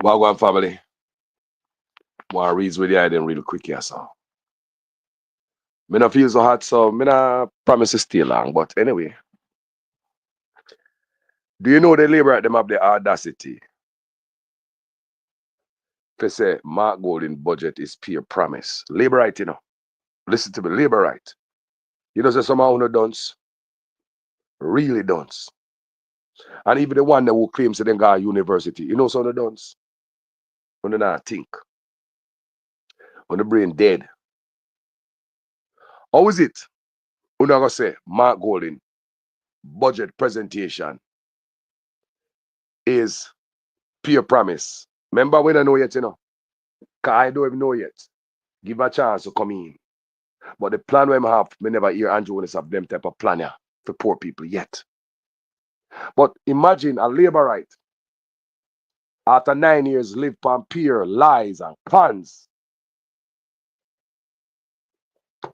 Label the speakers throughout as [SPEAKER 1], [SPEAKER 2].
[SPEAKER 1] Wagwan family. Want to read with you then real quick here, so. Me not feel so hot, so me not promise to stay long. But anyway, do you know the labor at them have the audacity to say Mark Golden budget is pure promise? Labor right, you know. Listen to me, labor right. You know, say somehow who no dunce, really dunce. And even the one that who claims that they got a university, you know, some of the dunce. When they not think. When the brain dead. How is it? Who not gonna say Mark Golden budget presentation is pure promise? Remember we don't know yet, you know. Cause I don't even know yet. Give a chance to come in. But the plan we have, we never hear Andrew Willis have them type of plan here for poor people yet. But imagine a labor right after 9 years live on pure lies and cons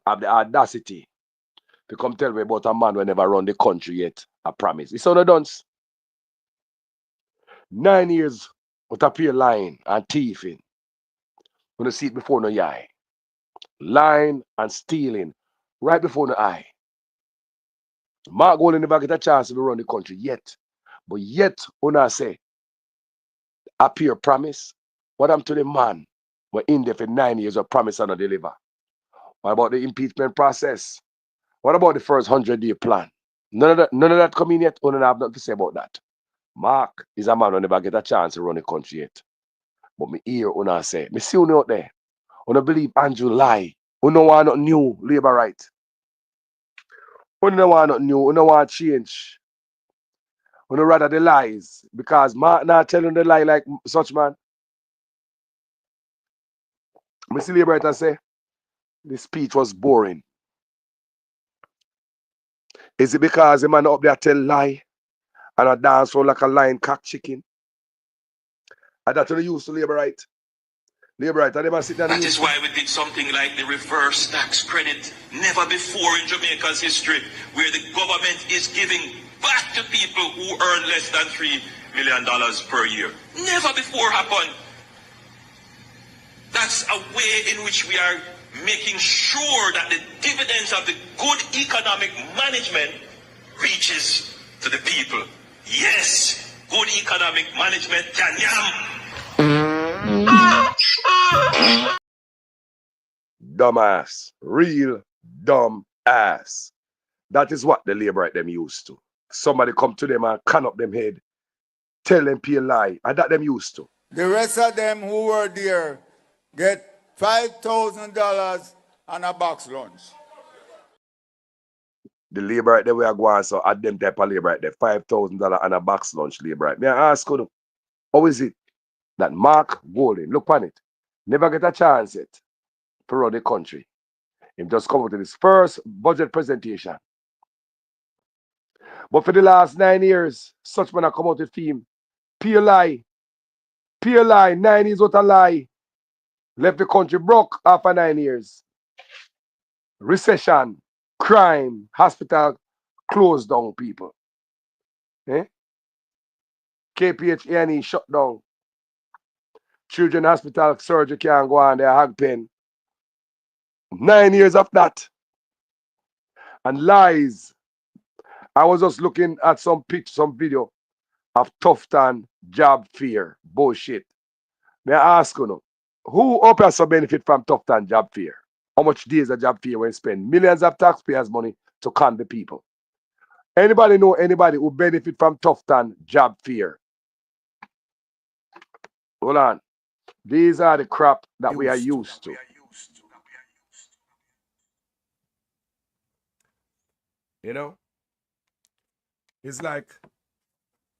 [SPEAKER 1] have the audacity to come tell me about a man who never run the country yet. I promise. It's on the dunce. 9 years with a pure lying and thieving. When you see it before no eye. Lying and stealing right before the eye. Mark Golden never get a chance to run the country yet. But yet, when I say, a pure promise, what I'm to the man we're in there for 9 years of promise and not deliver? What about the impeachment process? What about the first 100-day plan? None of that come in yet. I don't have nothing to say about that. Mark is a man who never get a chance to run the country yet. But me hear una say, me see you out there. Una believe Andrew lie. Una want not new labor right. Una want not new. Una want change. Una rather the lies. Because Mark not telling the lie like such man. Me see labor right and say, the speech was boring. Is it because the man up there tell lie and a dance all like a lion cock chicken? And that's what they used to labor right. Labor right. And they must sit down.
[SPEAKER 2] That is why we did something like the reverse tax credit. Never before in Jamaica's history, where the government is giving back to people who earn less than $3 million per year. Never before happened. That's a way in which we are making sure that the dividends of the good economic management reaches to the people. Yes, good economic management can yam.
[SPEAKER 1] Dumbass. Real dumb ass. That is what the labor right them used to. Somebody come to them and can up them head, tell them pay lie, and that them used to.
[SPEAKER 3] The rest of them who were there get $5,000 and a box lunch.
[SPEAKER 1] The labor right there we are going, so at them type of labor right there, $5,000 and a box lunch labor right. May I ask you, how is it that Mark Golden, look on it, never get a chance yet to run the country? He just come out with his first budget presentation. But for the last 9 years, such man have come out with theme. Pure lie. Pure lie. 9 years what a lie. Left the country broke after 9 years. Recession, crime, hospital closed down people. Eh? KPH shut down. Children hospital surgery can't go on their hog pen. 9 years of that. And lies. I was just looking at some video of Tufton job fair. Bullshit. May I ask you, who up has some benefit from Tufton job fair? How much days a job fair when spend millions of taxpayers' money to con the people? Anybody know anybody who benefit from Tufton job fair? Hold on. These are the crap that we are used to. You know? It's like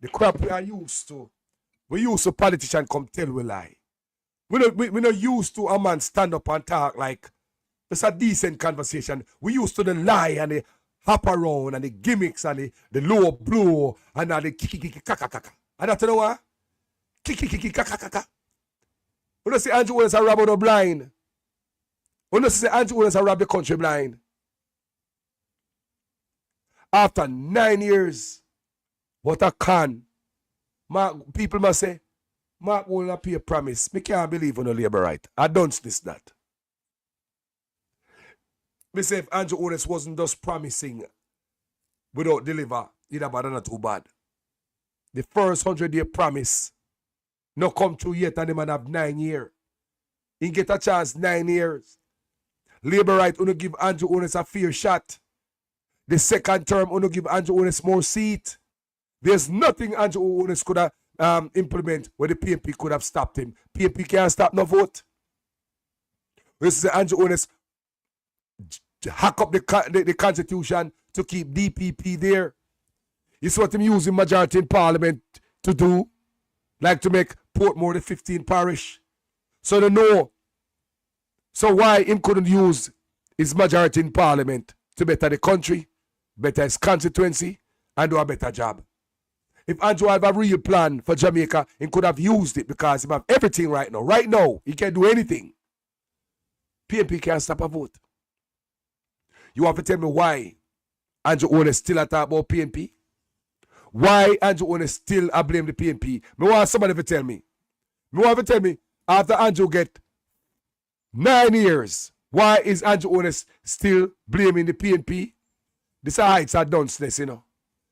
[SPEAKER 1] the crap we are used to. We used to politicians come tell we lie. We not used to a man stand up and talk like it's a decent conversation. We used to the lie and the hop around and the gimmicks and the low blow and the kiki kaka kaka. And that's you know what? Kiki kaka kaka. We don't say Andrew Willis a rob the blind. We don't say Andrew Willis a rob the country blind. After 9 years, what a con. People must say, Mark will pay a promise. Me can't believe on the labor right. I don't this that. Me say if Andrew Honest wasn't just promising without deliver, either bad or not too bad. The first 100-day promise no come true yet and the man have 9 years. He get a chance 9 years. Labor right wanna give Andrew Honest a fair shot. The second term wanna give Andrew Honest more seat. There's nothing Andrew Honest could have implement where the PNP could have stopped him. PNP can't stop no vote. This is Andrew Honest hack up the constitution to keep DPP there. It's what him using majority in parliament to do. Like to make Portmore the 15th parish. So they know. So why him couldn't use his majority in parliament to better the country, better his constituency, and do a better job. If Andrew have a real plan for Jamaica, he could have used it because he have everything right now. Right now, he can do anything. PNP can't stop a vote. You have to tell me why Andrew Honest still a talk about PNP? Why Andrew Honest still a blame the PNP? Me want somebody to tell me. Me want to tell me, after Andrew get 9 years, why is Andrew Honest still blaming the PNP? This heights are dunceness, you know.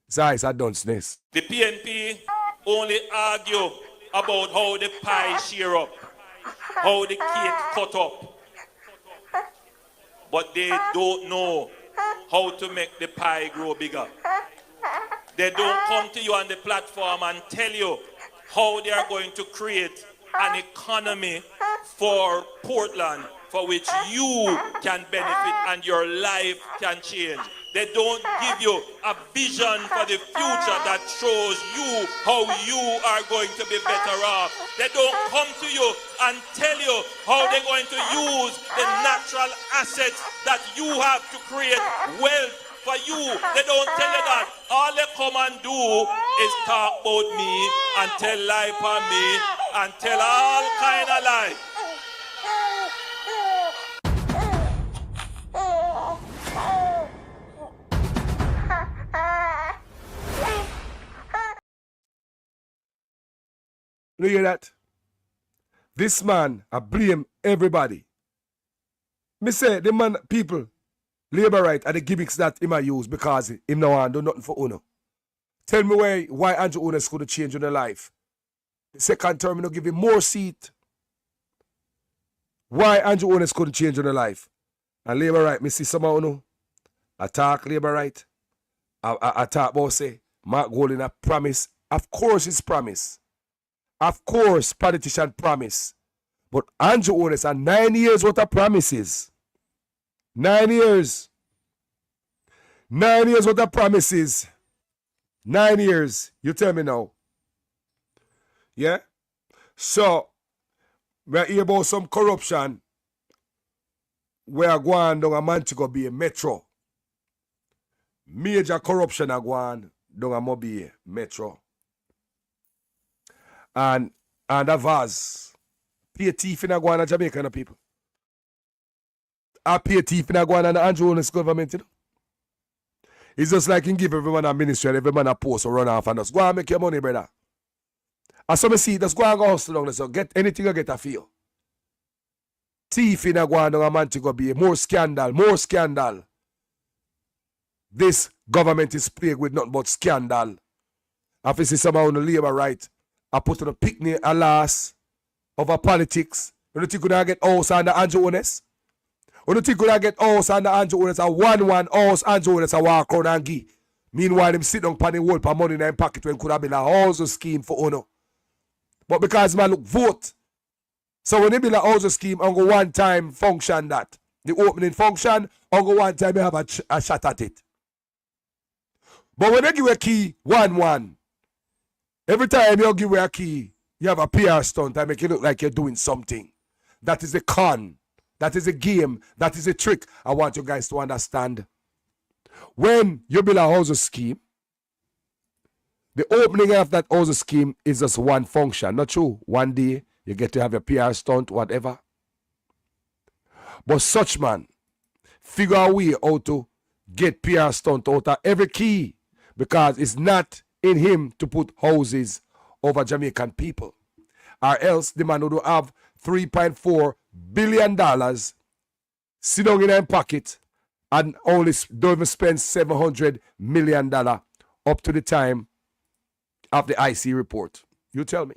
[SPEAKER 1] This heights are dunceness.
[SPEAKER 2] The PNP only argue about how the pie share up, how the cake cut up. But they don't know how to make the pie grow bigger. They don't come to you on the platform and tell you how they are going to create an economy for Portland for which you can benefit and your life can change. They don't give you a vision for the future that shows you how you are going to be better off. They don't come to you and tell you how they're going to use the natural assets that you have to create wealth for you. They don't tell you that. All they come and do is talk about me and tell lie for me and tell all kind of lies.
[SPEAKER 1] You hear that? This man, I blame everybody. Me say, the man, people, labor right are the gimmicks that he might use because him no one do nothing for Uno. Tell me why Andrew Honest could change in their life. The second term, you know, give him more seat. Why Andrew Honest couldn't change in their life. And labor right, me see some of Uno. Attack labor right. I talk about say, Mark Golding a promise. Of course it's promise. Of course, politician promise. But Andrew Honest are 9 years worth of promises. 9 years. 9 years worth of promises. 9 years. You tell me now. Yeah? So, we're here about some corruption. We are going down a Montego Bay Metro. Major corruption are going down a Mobile Metro. And a vase. Pay thief in a Guana Jamaican people. I pay thief in a Guana and the Andrew Honest government, you know. It's just like you give everyone a ministry and everyone a post or run off and just go and make your money, brother. As some see, just go and go hustle down there, so get anything you get a feel. Thief in a Guana and a man to go be more scandal, more scandal. This government is plagued with nothing but scandal. If you see someone on the labor right, I put on a picnic, alas, over politics. You don't think you're going to get house under Andrew Honest? You don't think you're going to get house under Andrew Honest? A 1-1 house Andrew Honest a walk around and give. Meanwhile, him sit down on the whole for money in his pocket when could have been a housing scheme for Uno. But because man look vote. So when he build a housing scheme, I'm go one time function that. The opening function, I'm go one time you have a shot at it. But when they give a key, 1-1. Every time you give away a key, you have a PR stunt and make it look like you're doing something. That is a con. That is a game. That is a trick. I want you guys to understand. When you build a housing scheme, the opening of that housing scheme is just one function. Not true. One day, you get to have a PR stunt, whatever. But such man, figure a way how to get PR stunt out of every key because it's not in him to put houses over Jamaican people. or else the man would have $3.4 billion sit down in his pocket and only don't even spend $700 million up to the time of the IC report. You tell me.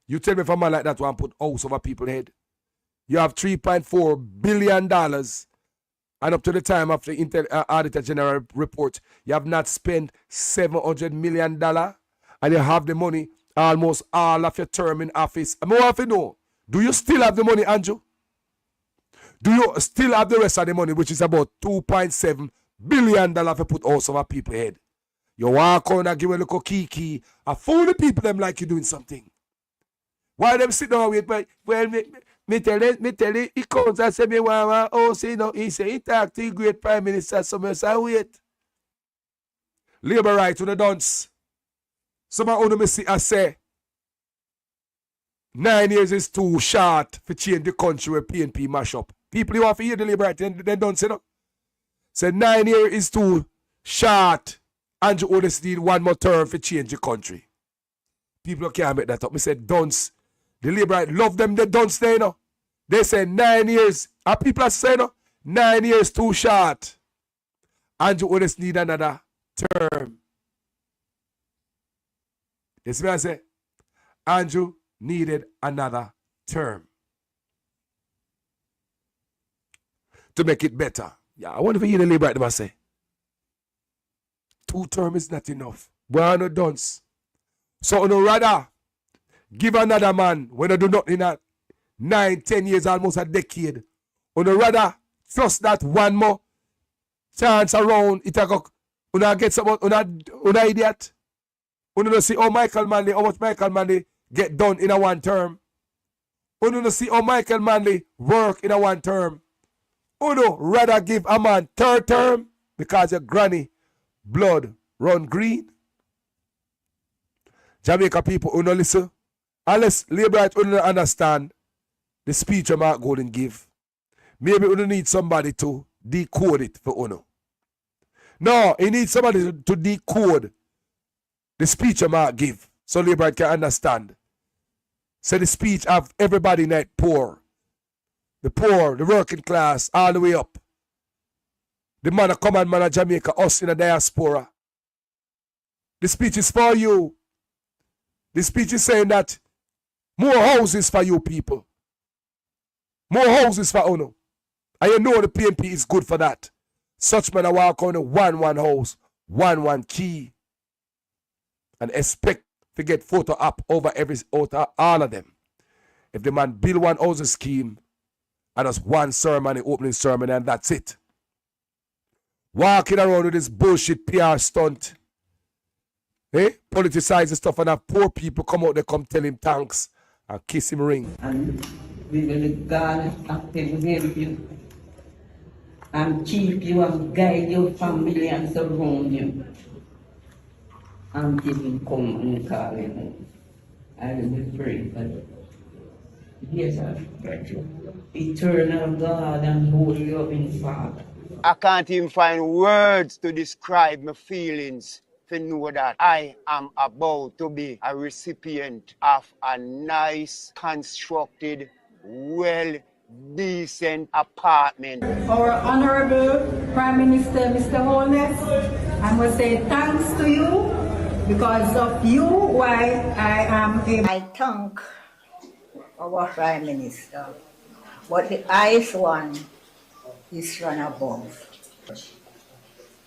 [SPEAKER 1] You tell me if a man like that want to put house over people's head. You have $3.4 billion and up to the time of the Auditor General report, you have not spent $700 million and you have the money almost all of your term in office. I want to know, do you still have the money, Andrew? Do you still have the rest of the money, which is about $2.7 billion to put house over people's head? You walk on and give a little kiki and fool the people them like you're doing something. Why them sit down and wait? Well, me tell you, he comes and say me want house, you know, he say he talk to the great Prime Minister, so I say wait. Labor right to the dance. Some of them see I say 9 years is too short for change the country where PNP mash up. People who want to hear the labor right, they don't say no. Say 9 years is too short. Andrew Otis need one more term for change the country. People can't make that up. Me said dunce. The labor right love them, they dunce there, you know. They say 9 years. And people are saying, no, 9 years too short. Andrew Otis need another term. You see what I say? Andrew needed another term to make it better. Yeah, I wonder if you hear the labor right them say. 2 terms is not enough. One no dunce. So no rather give another man when I do nothing in that 9, 10 years, almost a decade. Or no rather trust that one more chance around it go una get some una idiot. Una see how Michael Manley, how much Michael Manley get done in a one term. Una see how Michael Manley work in a one term. Una rather give a man 3rd term because your granny blood run green. Jamaica people who no listen, unless labor right who don't understand the speech Mark Golden give. Maybe we need somebody to decode it for Uno. No, he needs somebody to decode the speech Mark give so labor right can understand. So the speech of everybody in that poor, the working class, all the way up. The man of common man of Jamaica, us in the diaspora. The speech is for you. The speech is saying that more houses for you people. More houses for Uno. And you know the PNP is good for that. Such men walk on one house, one key. And expect to get photo up over all of them. If the man build one housing scheme and just one sermon, the opening sermon, and that's it. Walking around with this bullshit PR stunt. Politicize the stuff and have poor people come out there, come tell him thanks and kiss him ring.
[SPEAKER 4] And we will guard and take care of you and keep you and guide your family and surround you until you come and call him. I will be praying for you. Yes, sir. Thank you. Eternal God and holy loving Father.
[SPEAKER 5] I can't even find words to describe my feelings to know that I am about to be a recipient of a nice, constructed, decent apartment.
[SPEAKER 6] Our Honorable Prime Minister, Mr. Holness, I must say thanks to you because of you why I am able.
[SPEAKER 7] I thank our Prime Minister, but the highest one is run above.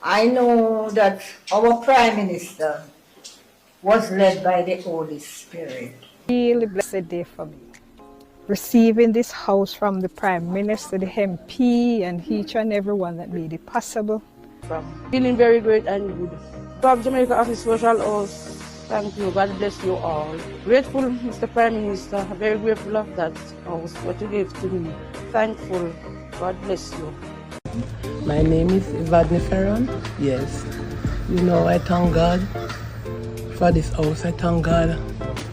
[SPEAKER 7] I know that our Prime Minister was led by the Holy Spirit.
[SPEAKER 8] Really blessed day for me. Receiving this house from the Prime Minister, the MP, and each and everyone that made it possible.
[SPEAKER 9] Feeling very great and good. From Jamaica Office Social House, thank you. God bless you all. Grateful, Mr. Prime Minister. Very grateful of that house, what you gave to me. Thankful. God bless you.
[SPEAKER 10] My name is Evadne Ferron. Yes. You know, I thank God for this house. I thank God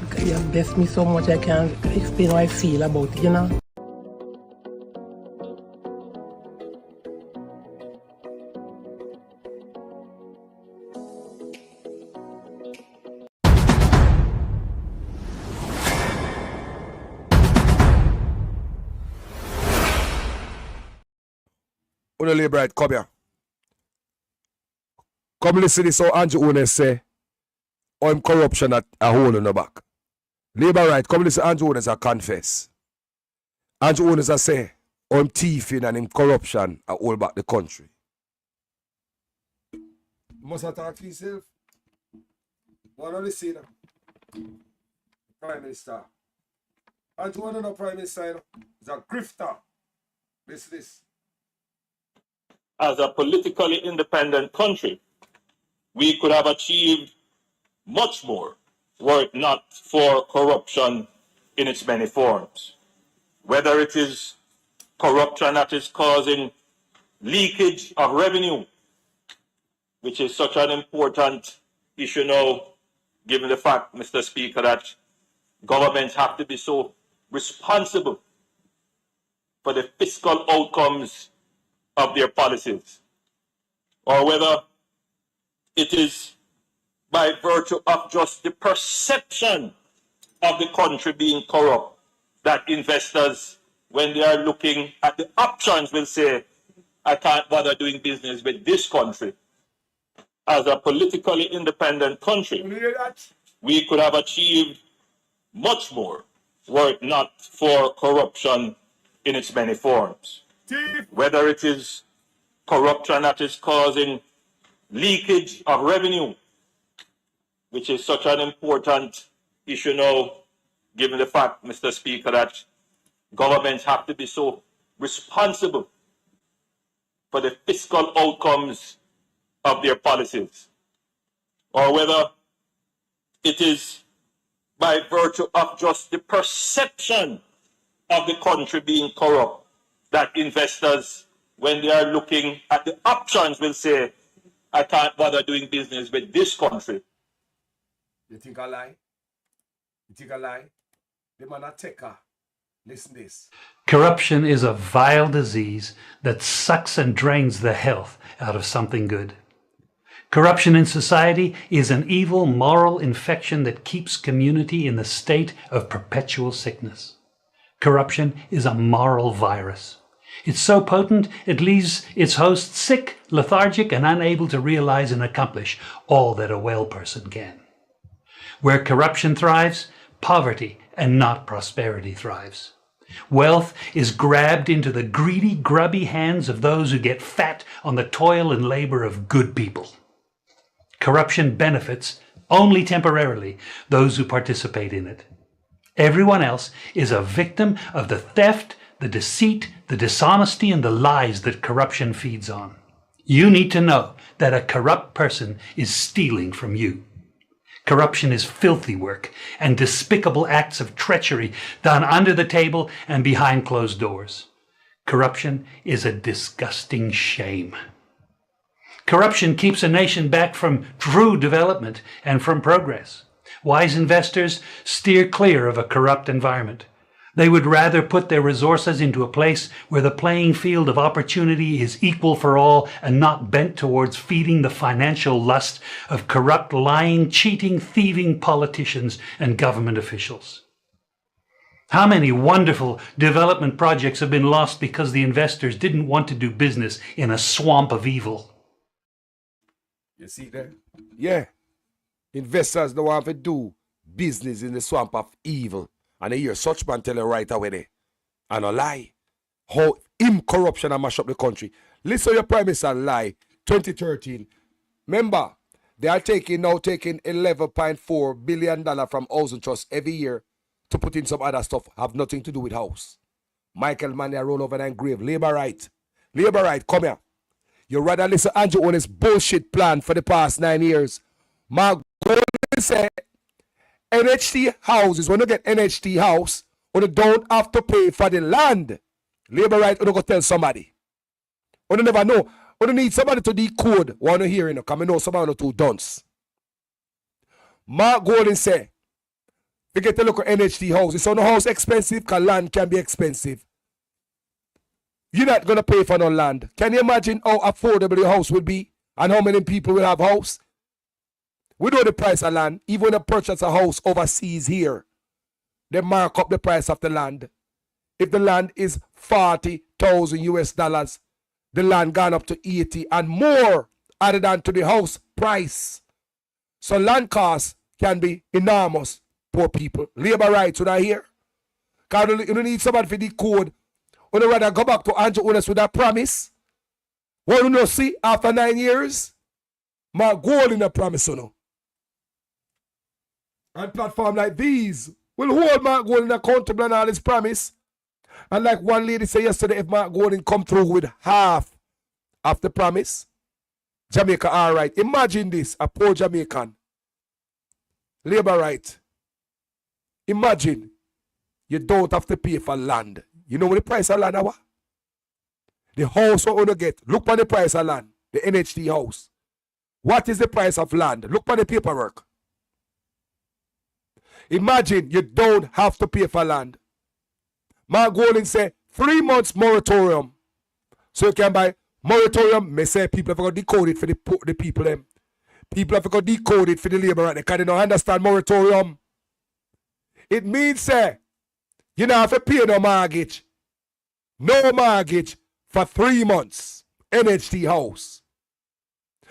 [SPEAKER 10] because He has blessed me so much I can't explain how I feel about it, you know.
[SPEAKER 1] Una labor right, come here. Come listen to this how Andrew Ones say, I'm corruption at a hole in the back. Labor right, come listen to Andrew Ones a confess. Andrew Ones a say, I'm thieving and in corruption a hold back the country. You must have talk to yourself. What do you say now? Prime Minister. Andrew Ones no Prime Minister. He's a grifter. Listen to this.
[SPEAKER 2] As a politically independent country, we could have achieved much more were it not for corruption in its many forms. Whether it is corruption that is causing leakage of revenue, which is such an important issue now, given the fact, Mr. Speaker, that governments have to be so responsible for the fiscal outcomes of their policies, or whether it is by virtue of just the perception of the country being corrupt that investors, when they are looking at the options, will say, I can't bother doing business with this country. As a politically independent country, we could have achieved much more were it not for corruption in its many forms. Whether it is corruption that is causing leakage of revenue, which is such an important issue now, given the fact, Mr. Speaker, that governments have to be so responsible for the fiscal outcomes of their policies, or whether it is by virtue of just the perception of the country being corrupt that investors, when they are looking at the options, will say, I can't bother doing business with this country.
[SPEAKER 1] You think I lie? You think I lie? The man a taker. Listen to this.
[SPEAKER 11] Corruption is a vile disease that sucks and drains the health out of something good. Corruption in society is an evil moral infection that keeps community in the state of perpetual sickness. Corruption is a moral virus. It's so potent it leaves its host sick, lethargic, and unable to realize and accomplish all that a well person can. Where corruption thrives, poverty and not prosperity thrives. Wealth is grabbed into the greedy, grubby hands of those who get fat on the toil and labor of good people. Corruption benefits, only temporarily, those who participate in it. Everyone else is a victim of the theft, the deceit, the dishonesty, and the lies that corruption feeds on. You need to know that a corrupt person is stealing from you. Corruption is filthy work and despicable acts of treachery done under the table and behind closed doors. Corruption is a disgusting shame. Corruption keeps a nation back from true development and from progress. Wise investors steer clear of a corrupt environment. They would rather put their resources into a place where the playing field of opportunity is equal for all and not bent towards feeding the financial lust of corrupt, lying, cheating, thieving politicians and government officials. How many wonderful development projects have been lost because the investors didn't want to do business in a swamp of evil?
[SPEAKER 1] You see there? Yeah. Investors don't want to do business in the swamp of evil. And they hear such man tell you right away there. And a lie. How corruption and mash up the country. Listen to your Prime Minister lie. 2013. Remember, they are now taking $11.4 billion from housing trust every year to put in some other stuff. Have nothing to do with house. Michael Mann, they roll over that grave. Labor right. Labor right, come here. You rather listen to Andrew Owen's bullshit plan for the past 9 years. Mark Golden said, NHT houses, when you get NHT house, you don't have to pay for the land. Labor right, you go tell somebody. You never know. You need somebody to decode what you hearing, because I know somebody too dunce. Mark Golden said, you get to look at NHT houses. So no house expensive, because land can be expensive. You're not going to pay for no land. Can you imagine how affordable your house will be and how many people will have house? We know the price of land. Even when you purchase a house overseas here, they mark up the price of the land. If the land is $40,000 US, the land gone up to 80 and more added on to the house price. So land costs can be enormous, poor people. Labor rights, when I hear. Because you don't need somebody for the code. Would you rather go back to Andrew Owners with a promise? What you know see after 9 years? My goal in a promise, you know. And platform like these will hold Mark Golding accountable and all his promise. And like one lady said yesterday, if Mark Golding come through with half of the promise, Jamaica all right. Imagine this, a poor Jamaican. Labor right. Imagine you don't have to pay for land. You know what the price of land is? The house what you get. Look at the price of land. The NHT house. What is the price of land? Look at the paperwork. Imagine you don't have to pay for land. Mark Golding say 3 months moratorium. So you can buy moratorium. May say people have got to decode it for the people them. People have got to decode it for the labor right because they don't understand moratorium. It means say you don't have to pay no mortgage. No mortgage for 3 months. NHT house.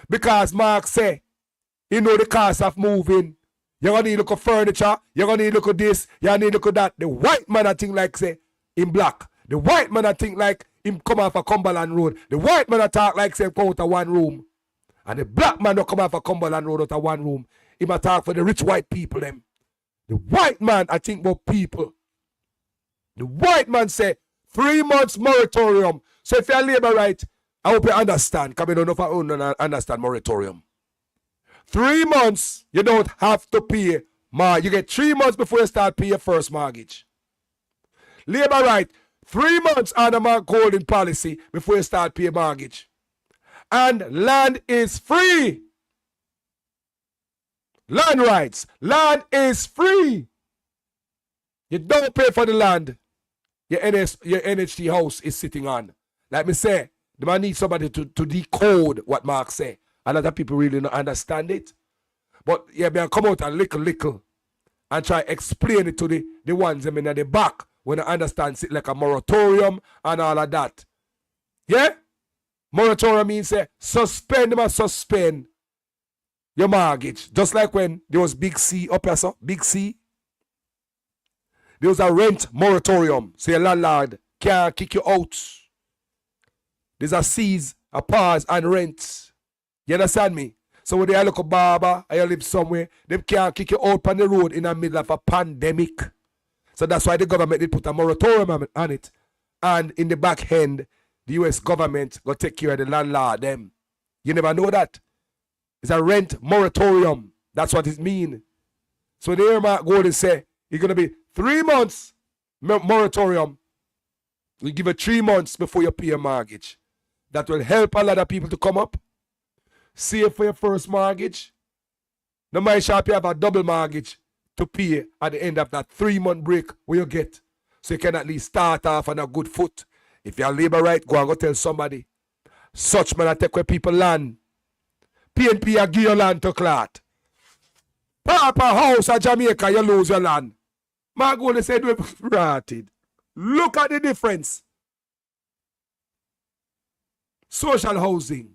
[SPEAKER 1] Because Mark say, you know the cost of moving. You're going to need to look at furniture. You're going to need to look at this. You're going to need to look at that. The white man I think like say, in black. The white man I think like him come off a Cumberland Road. The white man I talk like say come out of one room. And the black man don't come off a Cumberland Road out of one room. He might talk for the rich white people them. The white man I think about people. The white man say 3 months moratorium. So if you're labor right, I hope you understand. Because I don't know if I don't understand moratorium. 3 months, you don't have to pay. You get 3 months before you start paying your first mortgage. Labor right, 3 months under Mark Golding policy before you start paying mortgage. And land is free. Land rights. Land is free. You don't pay for the land your NHT house is sitting on. Like me say, the man needs somebody to decode what Mark say. A lot of people really don't understand it. But yeah, me come out a little and try explain it to the ones in the back when I understand it like a moratorium and all of that. Yeah? Moratorium means say suspend your mortgage. Just like when there was Big C up here, so Big C. There was a rent moratorium. So your landlord can't kick you out. There's a seize, a pause, and rent. You understand me? So when they look a barber and you live somewhere, they can't kick you out on the road in the middle of a pandemic. So that's why the government did put a moratorium on it. And in the back end, the US government will take care of the landlord them. You never know that. It's a rent moratorium. That's what it means. So the Mark Golding say, it's going to be 3 months moratorium. We give it 3 months before you pay a mortgage. That will help a lot of people to come up. Save for your first mortgage. No matter shop you have a double mortgage to pay at the end of that 3 month break where you get. So you can at least start off on a good foot. If you're labor right, go and go tell somebody. Such man I take where people land. PNP a give your land to clot. Papa house at Jamaica, you lose your land. Mark Golding said we're rotted. Look at the difference. Social housing.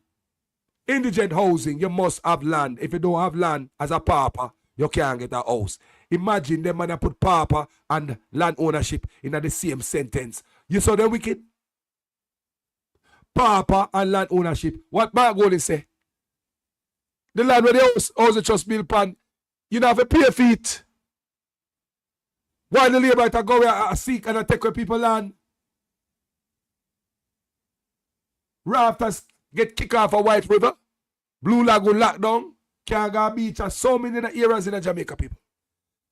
[SPEAKER 1] Indigent housing, you must have land. If you don't have land as a papa, you can't get a house. Imagine them man put papa and land ownership in the same sentence. You saw them wicked? Papa and land ownership. What Mark Golding say? The land where the house just built pan, you don't have to pay for it. Why the labor to go where seek and take where people land? Rafters get kicked off of White River. Blue Lagoon lockdown. Can't Beach and so many areas in the Jamaica people.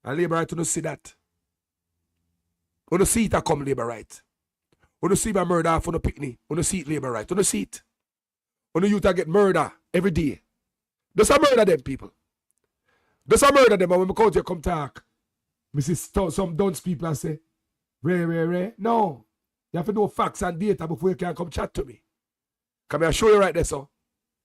[SPEAKER 1] And labor right to see that. When you see it come labor right. When you see my murder for the picnic. When you see it labor right. When you see it. When you get murder every day. Does a murder them people? Does a murder them and when we come to come talk? We see some dunce people and say, Ray. No. You have to know facts and data before you can come chat to me. Come here, show you right there, so.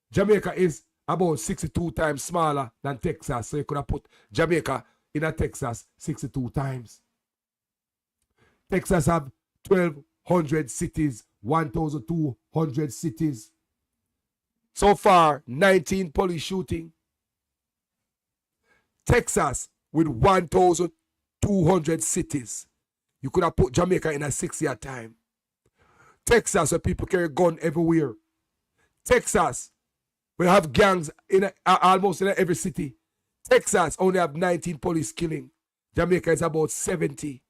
[SPEAKER 1] Jamaica is about 62 times smaller than Texas. So you could have put Jamaica in a Texas 62 times. Texas have 1,200 cities 1,200 cities. So far, 19 police shooting. Texas with 1,200 cities. You could have put Jamaica in a 6-year time. Texas, where people carry gun everywhere. Texas, we have gangs in almost in every city. Texas only have 19 police killing. Jamaica is about 70.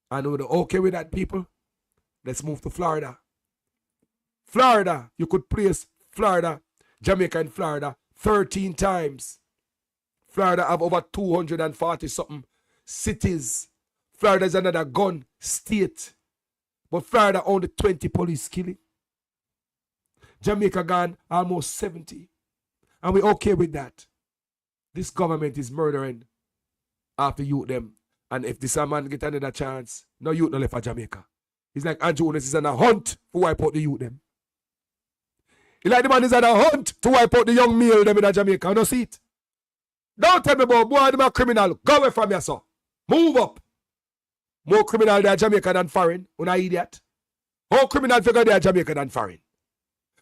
[SPEAKER 1] And we're okay with that, people? Let's move to Florida. Florida, you could place Florida, Jamaica and Florida 13 times. Florida have over 240 something cities. Florida is another gun state. But Florida only 20 police killing. Jamaica gone almost 70. And we're okay with that. This government is murdering after youth them. And if this man get another chance, no youth no left for Jamaica. It's like Andrew Jones is on a hunt to wipe out the youth them. It's like the man is on a hunt to wipe out the young male them in Jamaica. You don't see it. Don't tell me about boy, them a criminal. Go away from here, sir. Move up. More criminal there Jamaica than foreign. Una idiot. How criminal figure there Jamaica than foreign?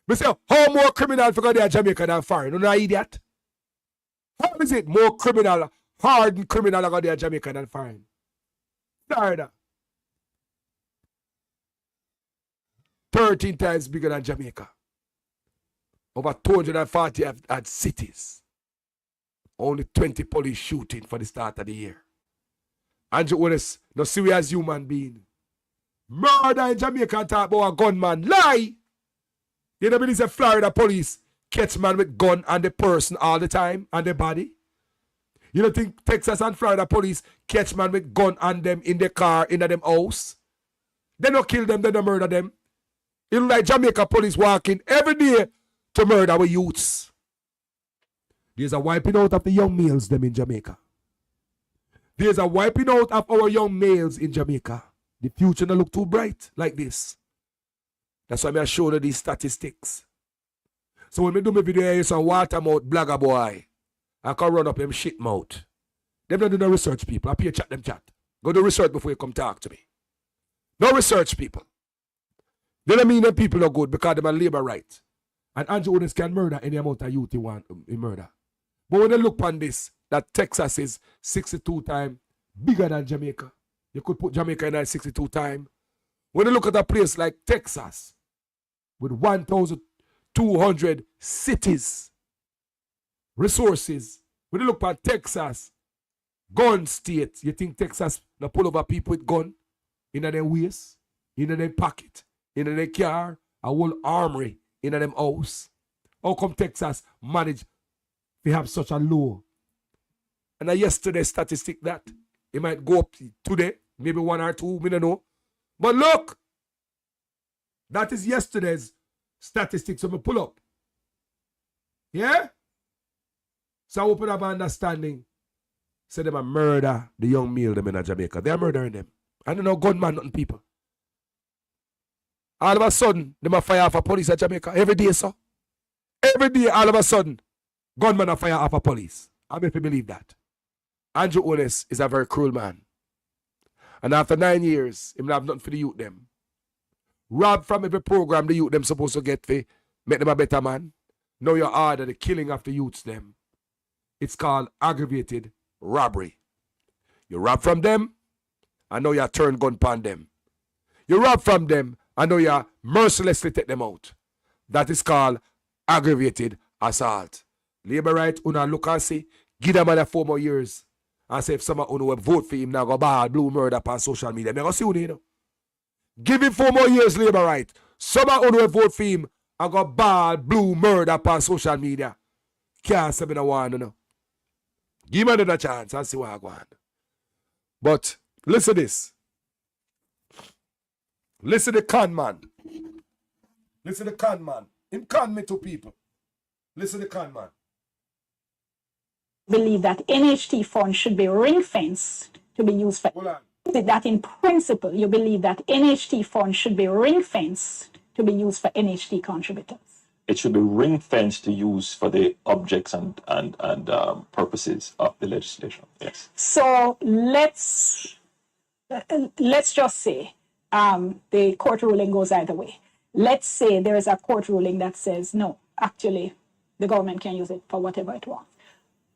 [SPEAKER 1] Me say, how more criminal figure there Jamaica than foreign? Una idiot. How is it more criminal, hardened criminal figure there Jamaica than foreign? Florida. 13 times bigger than Jamaica. Over 240 had cities. Only 20 police shooting for the start of the year. Andrew Willis, no serious human being. Murder in Jamaica and talk about a gunman. Lie! You know, it's a Florida police catch man with gun and the person all the time and the body. You don't think Texas and Florida police catch man with gun and them in the car, in them house? They don't kill them, they don't murder them. You know, like Jamaica police walking every day to murder our youths. There's a wiping out of the young males them in Jamaica. There's a wiping out of our young males in Jamaica. The future don't look too bright like this. That's why I'm showing you these statistics. So when I do my video, I some water mouth blagger boy. I can run up them shit mouth. Them don't do no research, people. I pay chat them chat. Go do research before you come talk to me. No research, people. They don't mean them people are good because they're labor right. And Andrew Jones can murder any amount of youth he want in murder. But when they look on this, that Texas is 62 times bigger than Jamaica. You could put Jamaica in that 62 times. When you look at a place like Texas, with 1,200 cities, resources, when you look at Texas, gun state, you think Texas now pull over people with gun in their waist, in their pocket, in their car, a whole armory in them house? How come Texas manage to have such a low? And yesterday statistic that it might go up today, maybe 1 or 2, we don't know. But look, that is yesterday's statistics I'm pull up. Yeah? So I open up an understanding. Say them a murder the young male them in Jamaica. They're murdering them. I don't know gunman, nothing people. All of a sudden, them a fire off a police at Jamaica. Every day, sir. Every day, all of a sudden, gunman a fire off a police. I mean, if you believe that. Andrew Jones is a very cruel man. And after 9 years, he will have nothing for the youth them. Rob from every program the youth them supposed to get for make them a better man. Now you order the killing of the youths them. It's called aggravated robbery. You rob from them, and now you turn gun upon them. You rob from them, and now you mercilessly take them out. That is called aggravated assault. Labor right, una look and see, give them another 4 more years. And say if someone will vote for him now go bad blue murder upon social media. Me go see you know. Give him 4 more years labor right. Someone will vote for him and go bad blue murder upon social media. Can't say me no one, you know. Give him another chance and see what I go on. But listen to this. Listen to the con man. Listen to the con man. Him con me to people. Listen to the con man.
[SPEAKER 12] Believe that NHT funds should be ring-fenced to be used for...
[SPEAKER 1] Hold on.
[SPEAKER 12] That in principle, you believe that NHT funds should be ring-fenced to be used for NHT contributors?
[SPEAKER 13] It should be ring-fenced to use for the objects and purposes of the legislation, yes.
[SPEAKER 12] So let's just say the court ruling goes either way. let's say there is a court ruling that says, no, actually, the government can use it for whatever it wants.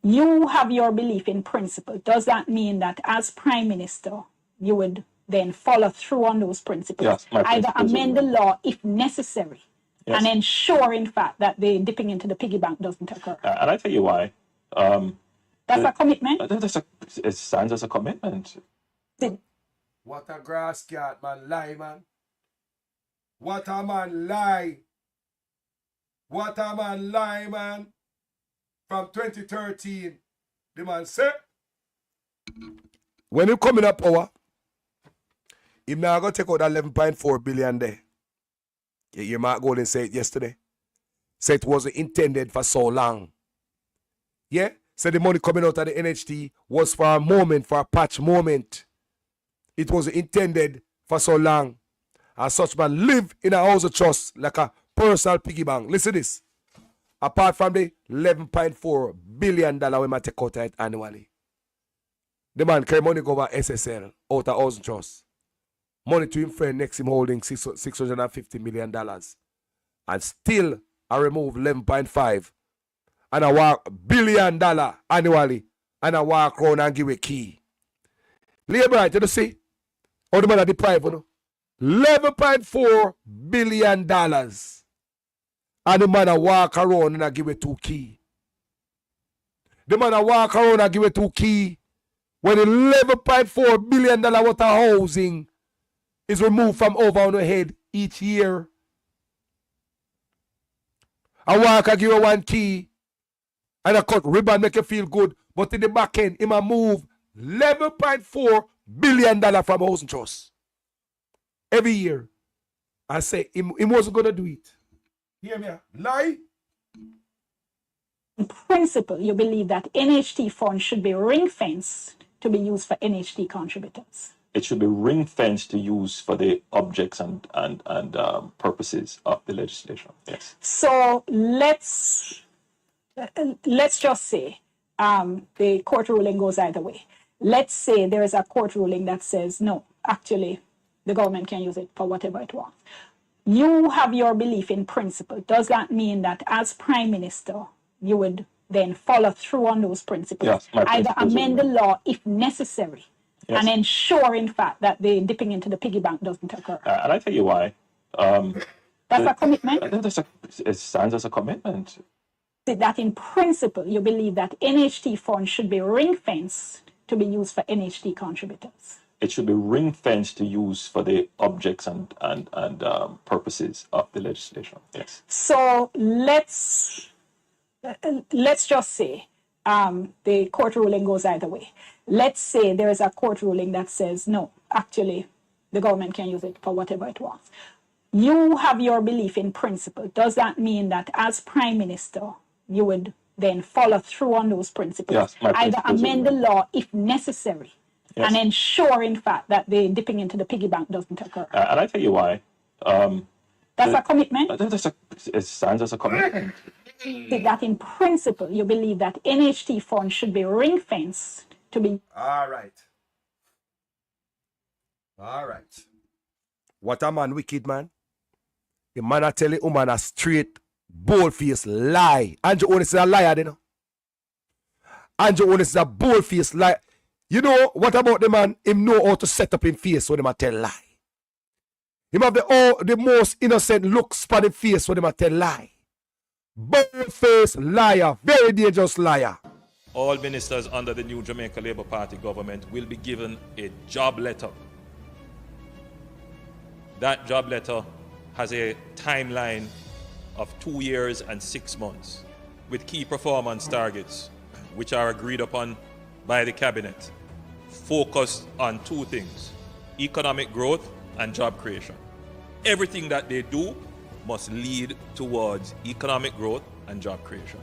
[SPEAKER 12] You have your belief in principle. Does that mean that as Prime Minister, you would then follow through on those principles?
[SPEAKER 13] Yes, my
[SPEAKER 12] either
[SPEAKER 13] principles
[SPEAKER 12] amend the law if necessary,
[SPEAKER 13] Yes.
[SPEAKER 12] and ensure, in fact, that the dipping into the piggy bank doesn't occur.
[SPEAKER 13] And I tell you why.
[SPEAKER 12] That's a commitment.
[SPEAKER 13] It stands as a commitment.
[SPEAKER 1] What a grass cat, man. Lie, man. What a man lie. What a man lie, man. From 2013, the man said, when he coming up power, he now going to take out that 11.4 billion there. You Mark Golden said it yesterday. Said it wasn't intended for so long. Yeah? Said the money coming out of the NHT was for a moment, for a patch moment. It wasn't intended for so long. And such man live in a house of trust like a personal piggy bank. Listen to this. Apart from the $11.4 billion we might take out of it annually. The man carry money go over SSL out of house trust. Money to him friend next him holding $650 million. And still I remove 11.5 and I walk $1 billion annually and I walk around and give a key. Labor, you see? How the man are deprived, you know? $11.4 billion. And the man a walk around and I give it 2 key. The man a walk around and give it 2 key. When $11.4 billion worth of housing is removed from over on the head each year. I walk and give you 1 key. And I cut ribbon make you feel good. But in the back end, he might move $11.4 billion from housing trust. Every year. I say, he wasn't going to do it. Hear me? Lie?
[SPEAKER 12] In principle, you believe that NHT funds should be ring-fenced to be used for NHT contributors.
[SPEAKER 13] It should be ring-fenced to use for the objects and purposes of the legislation. Yes.
[SPEAKER 12] So let's just say the court ruling goes either way. Let's say there is a court ruling that says, no, actually, the government can use it for whatever it wants. You have your belief in principle. Does that mean that as Prime Minister, you would then follow through on those principles?
[SPEAKER 13] Yes, my
[SPEAKER 12] either
[SPEAKER 13] principles
[SPEAKER 12] amend the law if necessary,
[SPEAKER 13] Yes.
[SPEAKER 12] and ensure, in fact, that the dipping into the piggy bank doesn't occur.
[SPEAKER 13] And I tell you why.
[SPEAKER 12] That's a commitment.
[SPEAKER 13] It stands as a commitment.
[SPEAKER 12] That in principle, you believe that NHT funds should be ring-fenced to be used for NHT contributors.
[SPEAKER 13] It should be ring-fenced to use for the objects and purposes of the legislation. Yes.
[SPEAKER 12] So let's just say the court ruling goes either way. Let's say there is a court ruling that says, no, actually, the government can use it for whatever it wants. You have your belief in principle. Does that mean that as Prime Minister, you would then follow through on those principles?
[SPEAKER 13] Yes, my
[SPEAKER 12] either
[SPEAKER 13] principles
[SPEAKER 12] amend the law if necessary,
[SPEAKER 13] Yes.
[SPEAKER 12] and ensure, in fact, that the dipping into the piggy bank doesn't occur.
[SPEAKER 13] And I tell you why.
[SPEAKER 12] That's a commitment.
[SPEAKER 13] It stands as a commitment.
[SPEAKER 12] That in principle, you believe that NHT funds should be ring-fenced to be...
[SPEAKER 1] All right. All right. What a man, wicked man. The man I tell you, woman a straight, bold-faced lie. Andrew Onis is a liar, you know. Andrew Onis is a bold-faced lie. You know, what about the man? Him know how to set up him face when him a tell lie. Him have the most innocent looks on him face when him a tell lie. Bold-faced liar. Very dangerous liar.
[SPEAKER 13] All ministers under the new Jamaica Labour Party government will be given a job letter. That job letter has a timeline of 2 years and 6 months with key performance targets which are agreed upon by the cabinet, focused on 2 things: economic growth and job creation. Everything that they do must lead towards economic growth and job creation.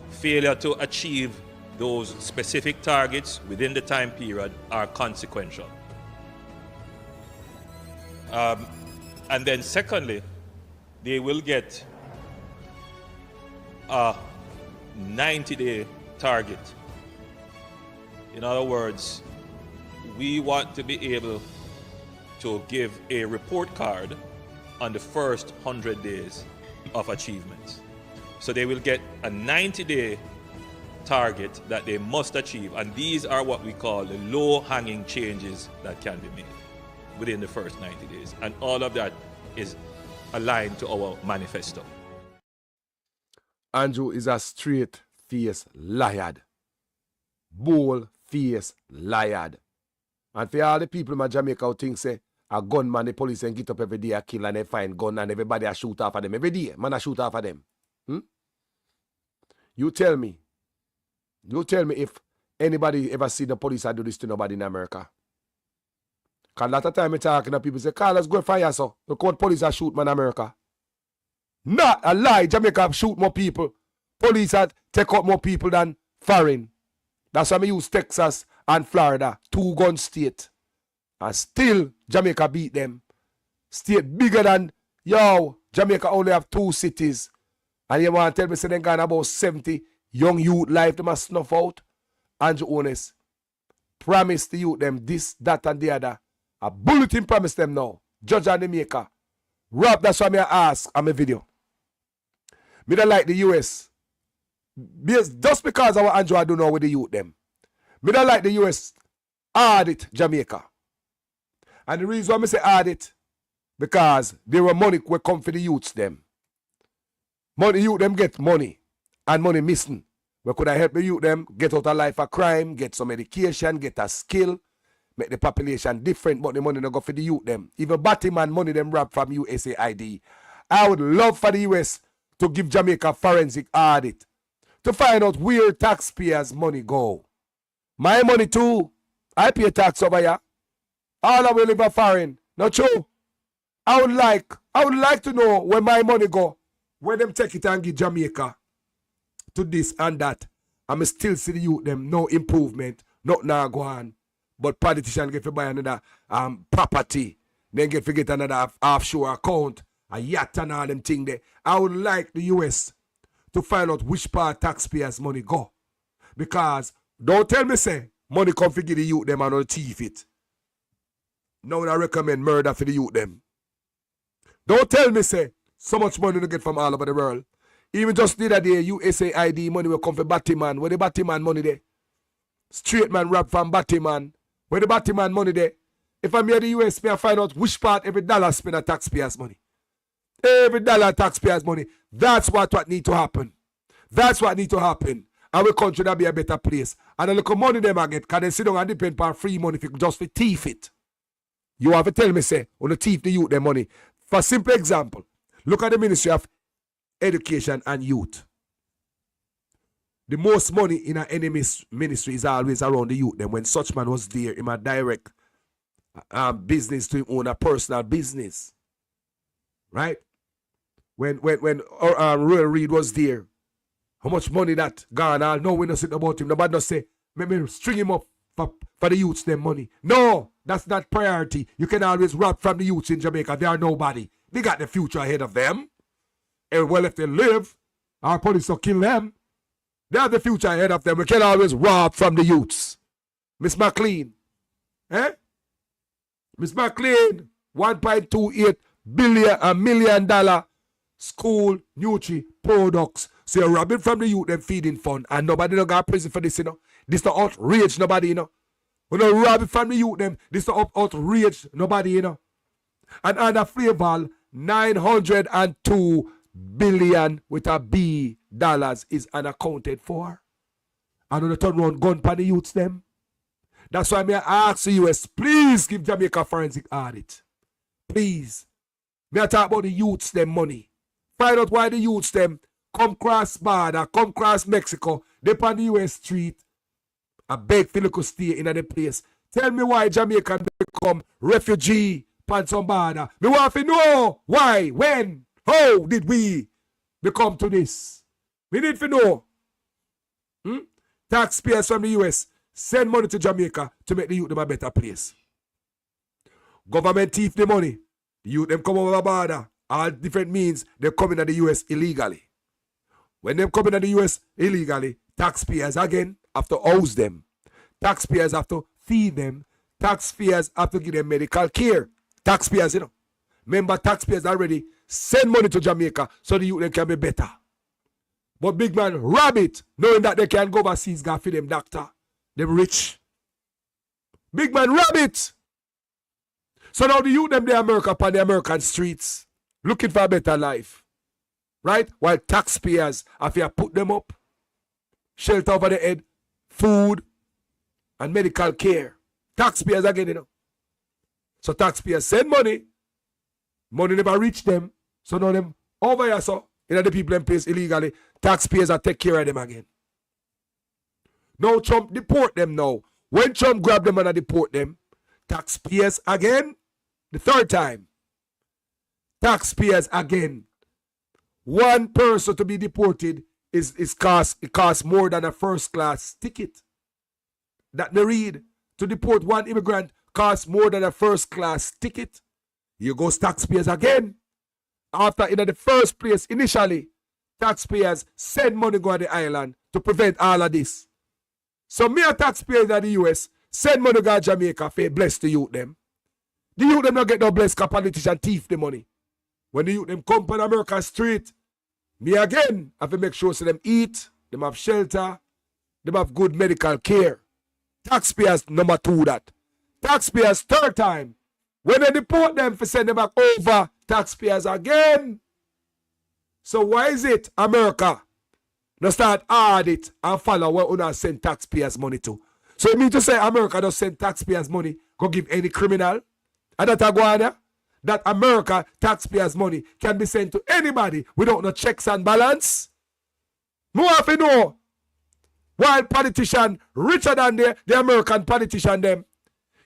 [SPEAKER 13] Failure to achieve those specific targets within the time period are consequential. And then secondly, they will get a 90-day target. In other words, we want to be able to give a report card on the first 100 days of achievements. So they will get a 90-day target that they must achieve, and these are what we call the low-hanging changes that can be made within the first 90 days. And all of that is aligned to our manifesto.
[SPEAKER 1] Andrew is a straight-faced liar. Bold-faced liar. And for all the people in Jamaica who think say a gunman, the police and get up every day, a kill and they find gun and everybody a shoot off of them. Every day, man a shoot off of them. You tell me if anybody ever see the police do this to nobody in America. Because a lot of time I talking to people say, Carl, let's go fire so. Look what police are shoot man in America. Not a lie. Jamaica shoot more people. Police had take out more people than foreign. That's why I use Texas and Florida, 2-gun state. And still Jamaica beat them. State bigger than, Jamaica only have 2 cities. And you want to tell me, say they got about 70 young youth life they must snuff out? Andrew Honest, promise the youth them this, that, and the other. A bulletin promise them now. Judge and the maker. Rob, that's why I ask on my video. Me don't like the US. Just because our Andrew I don't know with the youth them. Me don't like the US audit Jamaica. And the reason why I say audit, because there were money will come for the youths them. Money youth them get money and money missing. We could have helped the youth them get out of life of crime, get some education, get a skill, make the population different, but the money not go for the youth them. Even Batman money them robbed from USAID. I would love for the US to give Jamaica forensic audit to find out where taxpayers' money go. My money too. I pay tax over here. All of we live in foreign. Not true. I would like to know where my money go. Where them take it and give Jamaica to this and that. I'm still see the youth them no improvement, not now go on. But politicians get to buy another property. Then get to get another offshore account, a yacht and all them thing there. I would like the US to find out which part taxpayers' money go. Because don't tell me say money come to give the youth them and not thief it. Now I recommend murder for the youth them. Don't tell me say so much money to get from all over the world. Even just the other day, USAID money will come for Batman. Where the Batman money there? Straight man rap from Batman. Where the Batman money there? If I'm here in the US, I find out which part every dollar spend on taxpayers' money. Every dollar taxpayers' money. That's what need to happen. That's what need to happen. Our country that be a better place. And a little money them I get, can they sit down and depend on free money just for thief it. You have to tell me, say, on the thief the youth their money. For simple example, look at the Ministry of Education and Youth. The most money in an enemy's ministry is always around the youth. Then when such man was there, in a direct business to him own a personal business. Right? When Royal Reed was there, how much money that gone? All know we don't sit about him. Nobody don't say, maybe string him up for the youths them money. No, that's not priority. You can always rob from the youths in Jamaica. They are nobody. They got the future ahead of them. And well, if they live, our police will kill them. They have the future ahead of them. We can always rob from the youths. Miss McLean. Miss McLean, $1.28 million school nutri products. So you're robbing from the youth them feeding fund. And nobody don't got prison for this, you know. This the outrage nobody, you know. We don't rob it from the youth them. This the outrage nobody, you know. And under flavor, 902 billion with a B dollars is unaccounted for. And on the turn around gun for the youths them. That's why I ask the US, please give Jamaica forensic audit. Please. Me I talk about the youths them money. Find out why the youths them come cross border, come cross Mexico, they on the US street. I beg for you to stay in the place. Tell me why Jamaica become refugee on some border. Me want to know why, when, how did we become to this? We need to know. Taxpayers from the US send money to Jamaica to make the youth them a better place. Government thief the money. The youth them come over the border. All different means they come into the US illegally. When they come into the US illegally, taxpayers again have to house them. Taxpayers have to feed them. Taxpayers have to give them medical care. Taxpayers, you know. Remember, taxpayers already send money to Jamaica so the youth them can be better. But big man rob it, knowing that they can go overseas, go for them doctor. Them rich. Big man rob it. So now the youth them the America upon the American streets, looking for a better life. Right? While taxpayers have to put them up, shelter over the head, food, and medical care. Taxpayers again, you know. So taxpayers send money. Money never reach them. So now them over here, so the people in place illegally, taxpayers are take care of them again. Now Trump deport them now. When Trump grab them and deport them, taxpayers again, the third time. Taxpayers again. One person to be deported it costs more than a first class ticket. That they read. To deport one immigrant costs more than a first class ticket. You go taxpayers again. After in the first place, initially, taxpayers send money go to the island to prevent all of this. So me a taxpayers in the US send money go to Jamaica for bless the youth them. The youth them not get no bless because politician thief the money. When the youth them come on American street, me again have to make sure so them eat, them have shelter, them have good medical care. Taxpayers number 2 that. Taxpayers third time. When they deport them for send them back over, taxpayers again. So why is it America now start audit and follow where una send taxpayers money to? So you mean to say America don't send taxpayers money go give any criminal? And that aguana? That America taxpayers money can be sent to anybody without no checks and balance? No have to know. While politician richer than the American politician them.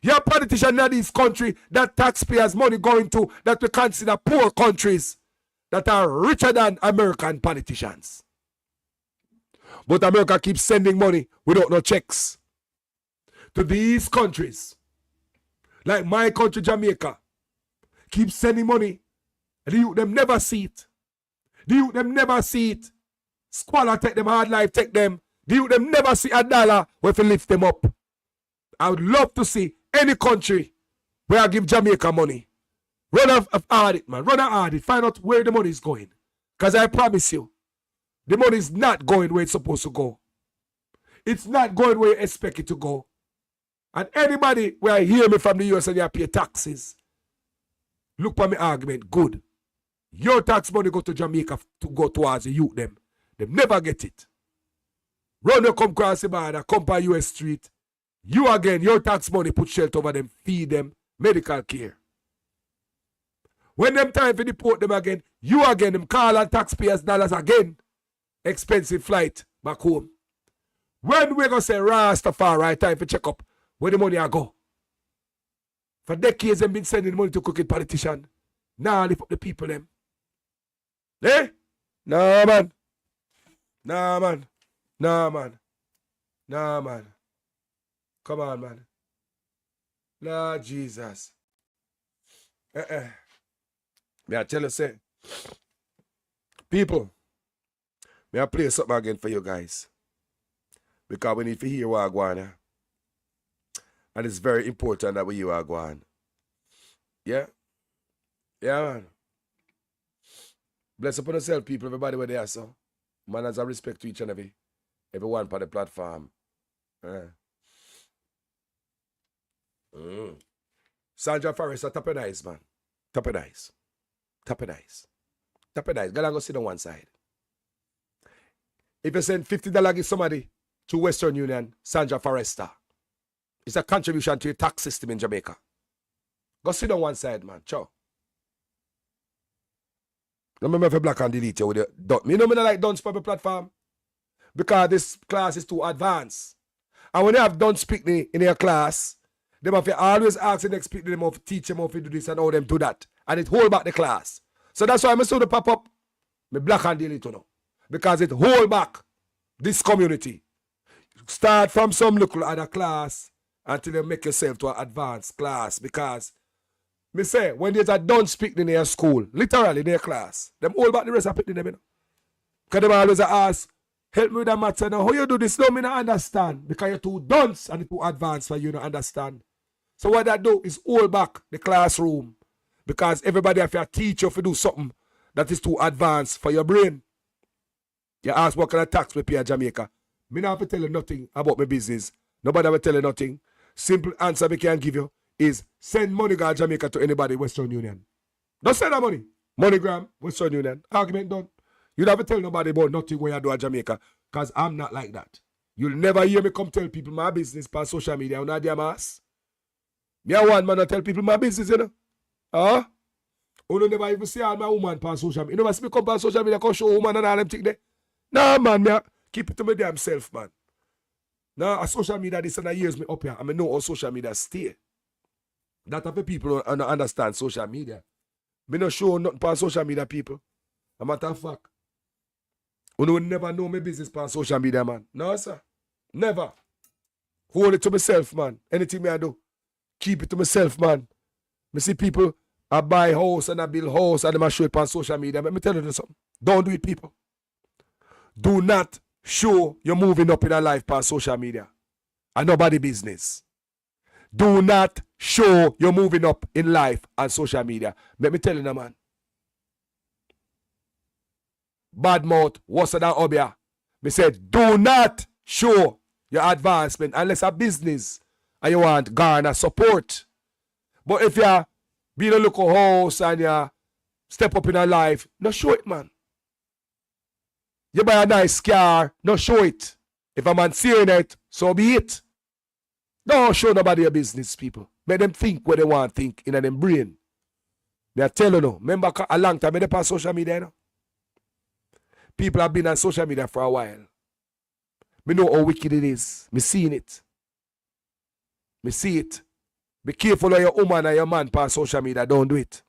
[SPEAKER 1] Your politician in this country that taxpayers money going to that we consider poor countries that are richer than American politicians. But America keeps sending money without no checks to these countries. Like my country, Jamaica, keeps sending money and the youth them never see it. The youth them never see it. Squalor take them, hard life take them. The youth them never see a dollar where to lift them up. I would love to see any country where I give Jamaica money. Run an audit, man. Run an audit. Find out where the money is going. Because I promise you, the money is not going where it's supposed to go. It's not going where you expect it to go. And anybody where I hear me from the US and you pay taxes, look for my argument. Good. Your tax money go to Jamaica to go towards the youth them. They never get it. Run you come across the border, come by US street. You again, your tax money put shelter over them, feed them, medical care. When them time for deport them again, you again, them call on taxpayers dollars again. Expensive flight back home. When we gonna say Rastafari, time for check up where the money I go? For decades them been sending money to crooked politician. Now lift up the people them. Eh? Nah man. Nah man. Nah man. Nah man. Come on, man. Lord Jesus. May I tell you, say, people, may I play something again for you guys. Because we need to hear what I go on. And it's very important that we hear what I go on. Yeah? Yeah, man. Bless upon yourself, people, everybody where they are, so. Man has a respect to each and everyone on the platform. Sandra Forrest, tap it nice, man. Tap it nice. Tap it nice. Tap it nice. Go sit on one side. If you send $50 give somebody to Western Union, Sandra Forrester, it's a contribution to your tax system in Jamaica. Go sit on one side, man. Ciao. Remember if you black and delete you with your dot. Me know me not like don't speak on the platform. Because this class is too advanced. And when you have done speak in your class, they have to always ask the next people, them how to teach them how to do this and how them do that. And it hold back the class. So that's why I'm so to pop up. Me black and delete you know. Because it hold back this community. Start from some local other class until you make yourself to an advanced class. Because me say, when there's a done speak in their school, literally in their class, them hold back the rest of it in them, you know. Because them always ask, help me with that matter now. How you do this? No, me not understand. Because you're too dunce and too advanced for you to understand. So what that do is hold back the classroom. Because everybody have to teach you to do something that is too advanced for your brain. You ask what kind of tax we pay in Jamaica. Me not have to tell you nothing about my business. Nobody will tell you nothing. Simple answer we can give you is send money to Jamaica to anybody Western Union. Don't send that money. MoneyGram, Western Union. Argument done. You never tell nobody about nothing when you do at Jamaica. Because I'm not like that. You'll never hear me come tell people my business on social media. I'm not their ass. Me I want man to tell people my business, you know. Huh? You never even see all my woman on social media. You never see me come on social media and show woman and all them things there. Nah, man, me keep it to my damn self, man. Now, a social media, this and that years me up here. I know how social media stay. That of the people don't understand social media. Me not show nothing on social media, people. A matter of fact. You will never know my business on social media, man. No, sir. Never. Hold it to myself, man. Anything me I do, keep it to myself, man. Me see people, I buy house and I build house and I show it on social media. Let me tell you something. Don't do it, people. Do not show you're moving up in a life on social media. And nobody business. Do not show you're moving up in life on social media. Let me tell you now, man. Bad mouth, worse than Obia. Me said, do not show your advancement unless a business and you want garner support. But if you're being a local house and you step up in a life, no show it, man. You buy a nice car, no show it. If a man seeing it, so be it. Don't show nobody your business, people. Make them think what they want to think in them brain. Me I tell you no. Remember a long time, I on social media, you know? People have been on social media for a while. Me know how wicked it is. Me seeing it. Me see it. Be careful of your woman and your man on social media. Don't do it.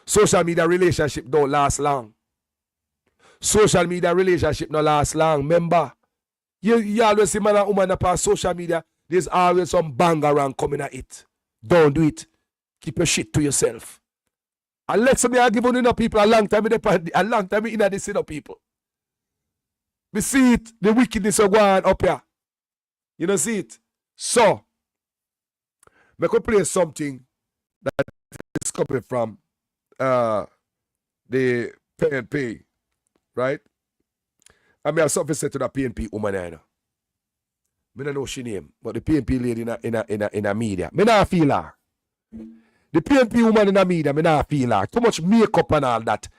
[SPEAKER 1] Social media relationship don't last long. Social media relationship don't last long. Remember, you always see man and woman upon social media, there's always some bang around coming at it. Don't do it. Keep your shit to yourself. Unless me I give on enough people a long time in this people. We see it, the wickedness of going up here. You don't see it. So, I could play something that is coming from the PNP, right? I mean, I have something said to the PNP woman, I know. I don't know she name, but the PNP lady in a media. I not feel her. The PNP woman in the media, I not feel her. Too much makeup and all that.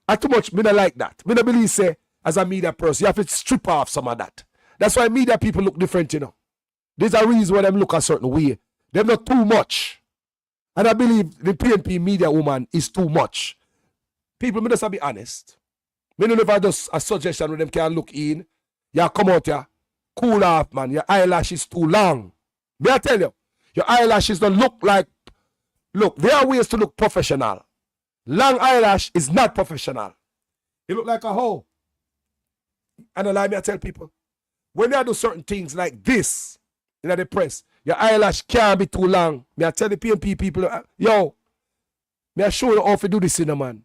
[SPEAKER 1] And too much, I don't like that. I don't believe, say, as a media person, you have to strip off some of that. That's why media people look different, you know. There's a reason why them look a certain way. They're not too much. And I believe the PNP media woman is too much. People, me just be honest. Me don't know if I just a suggestion where them can look in. You come out here, cool off, man. Your eyelashes too long. May I tell you, your eyelashes don't look like, look, there are ways to look professional. Long eyelash is not professional. You look like a hoe. And allow me to tell people, when they do certain things like this in the press, your eyelash can't be too long. Me I tell the PNP people, yo, me I show you how to do this, man.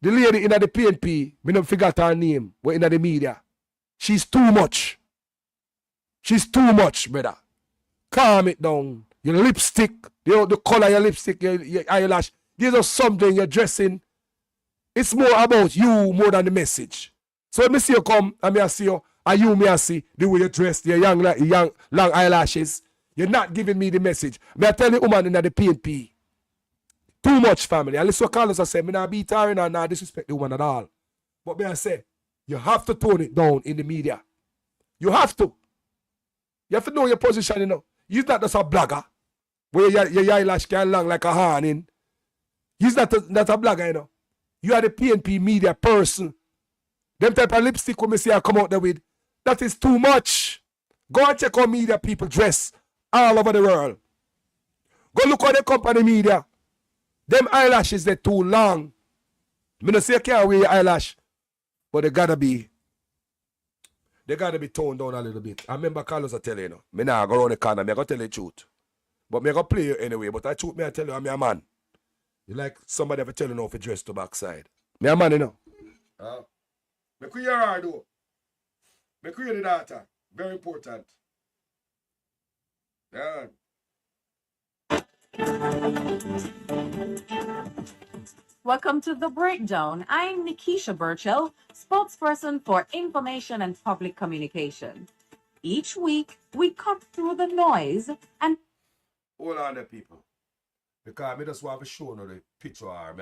[SPEAKER 1] The lady in the PNP, me don't forget her name, but in the media, she's too much. She's too much, brother. Calm it down. Your lipstick, the color of your lipstick, your eyelash, these are something you're dressing. It's more about you more than the message. So when I see you come and I see you, and you me I see the way you dress, your young long eyelashes, you're not giving me the message. May I tell the woman in the PNP, too much family. And listen what Carlos I say, me not beat her and not disrespect the woman at all. But may I say, you have to tone it down in the media. You have to. You have to know your position, you know. You're not just a blogger where your eyelash can long like a horn in. He's not a blogger, you know. You are the PNP media person. Them type of lipstick when me see I come out there with, that is too much. Go and check how media people dress all over the world. Go look how the company media. Them eyelashes, they're too long. Me not say you can't wear your eyelash, but they gotta be toned down a little bit. I remember Carlos I tell you, know, me nah go around the corner, me I go tell you the truth. But me I go play you anyway, but I truth me I tell you I'm a man. You like somebody ever tell you now if you dress to backside. Me a man, you know. Me create her though. Me create the data. Very important. Yeah.
[SPEAKER 14] Welcome to The Breakdown. I'm Nikisha Burchell, spokesperson for Information and Public Communication. Each week, we cut through the noise and...
[SPEAKER 1] Hold on there, people. Because I just want to show you the picture or I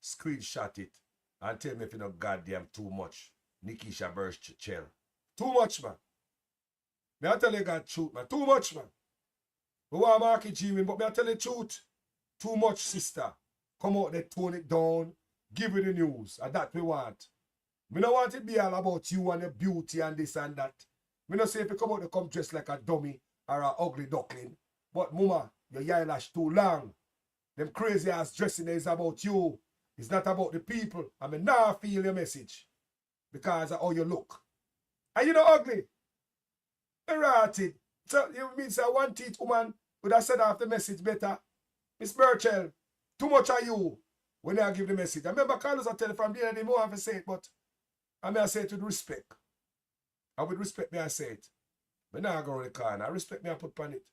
[SPEAKER 1] screenshot it and tell me if you know goddamn too much. Nikisha Burchell. Too much, man. Me I tell you God truth, man. Too much, man. We want to mark it, G-Win, but me I tell you the truth. Too much, sister. Come out there, tone it down, give you the news, and that we want. We don't want it to be all about you and your beauty and this and that. We don't say if you come out to come dressed like a dummy or an ugly duckling. But mama, your eyelash too long. Them crazy ass dressing is about you. It's not about the people. I mean, now I feel your message. Because of how you look. And you know ugly. Errated. So you mean say one teeth woman would have said off the message better. Miss Burchell. Too much of you when I give the message. I remember Carlos I tell you from the end, more have to say it, but I may say it with respect. And with respect, may I say it. But now I go around the corner. I respect me, I put on it.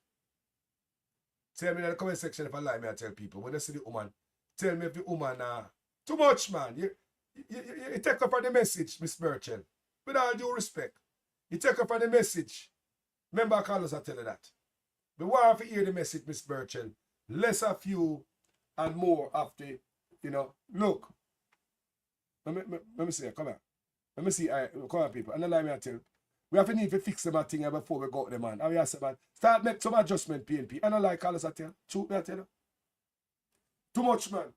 [SPEAKER 1] Tell me in the comment section if I lie, me I tell people. When I see the woman, tell me if the woman, too much, man. You take up on the message, Miss Burchell. With all due respect. You take up on the message. Remember Carlos I tell you that. But why have to hear the message, Miss Burchell? Less of you and more after, you know, look. Let me see, come here. Let me see, come on, people. And then let me tell you, we have to need to fix them thing before we go to the man. And we have to say, man, start make some adjustment, PNP. I don't like all this, I tell you. Truth, I tell you. Too much, man.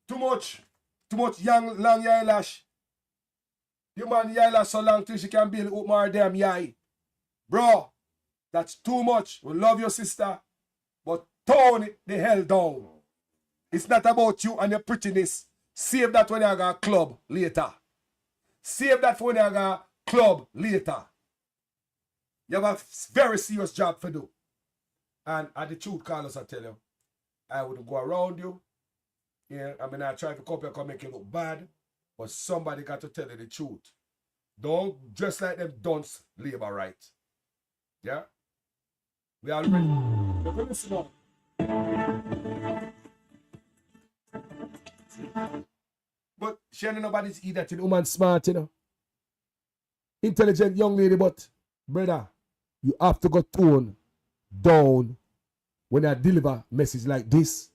[SPEAKER 1] Too much. Too much young, long eyelash. You man, the eyelash so long till she can build up more damn eye. Bro, that's too much. We love your sister, but tone it the hell down. It's not about you and your prettiness. Save that when you got a club later. Save that for when you got a club later. You have a very serious job to do. And the truth, Carlos, I tell you, I wouldn't go around you. Yeah, I mean, I try to copy and make you look bad, but somebody got to tell you the truth. Don't dress like them dunce labor right. Yeah? We are ready. Listen up. But she ain't nobody's eat that, you know, woman smart, you know. Intelligent young lady, but brother, you have to go tone down when I deliver message like this.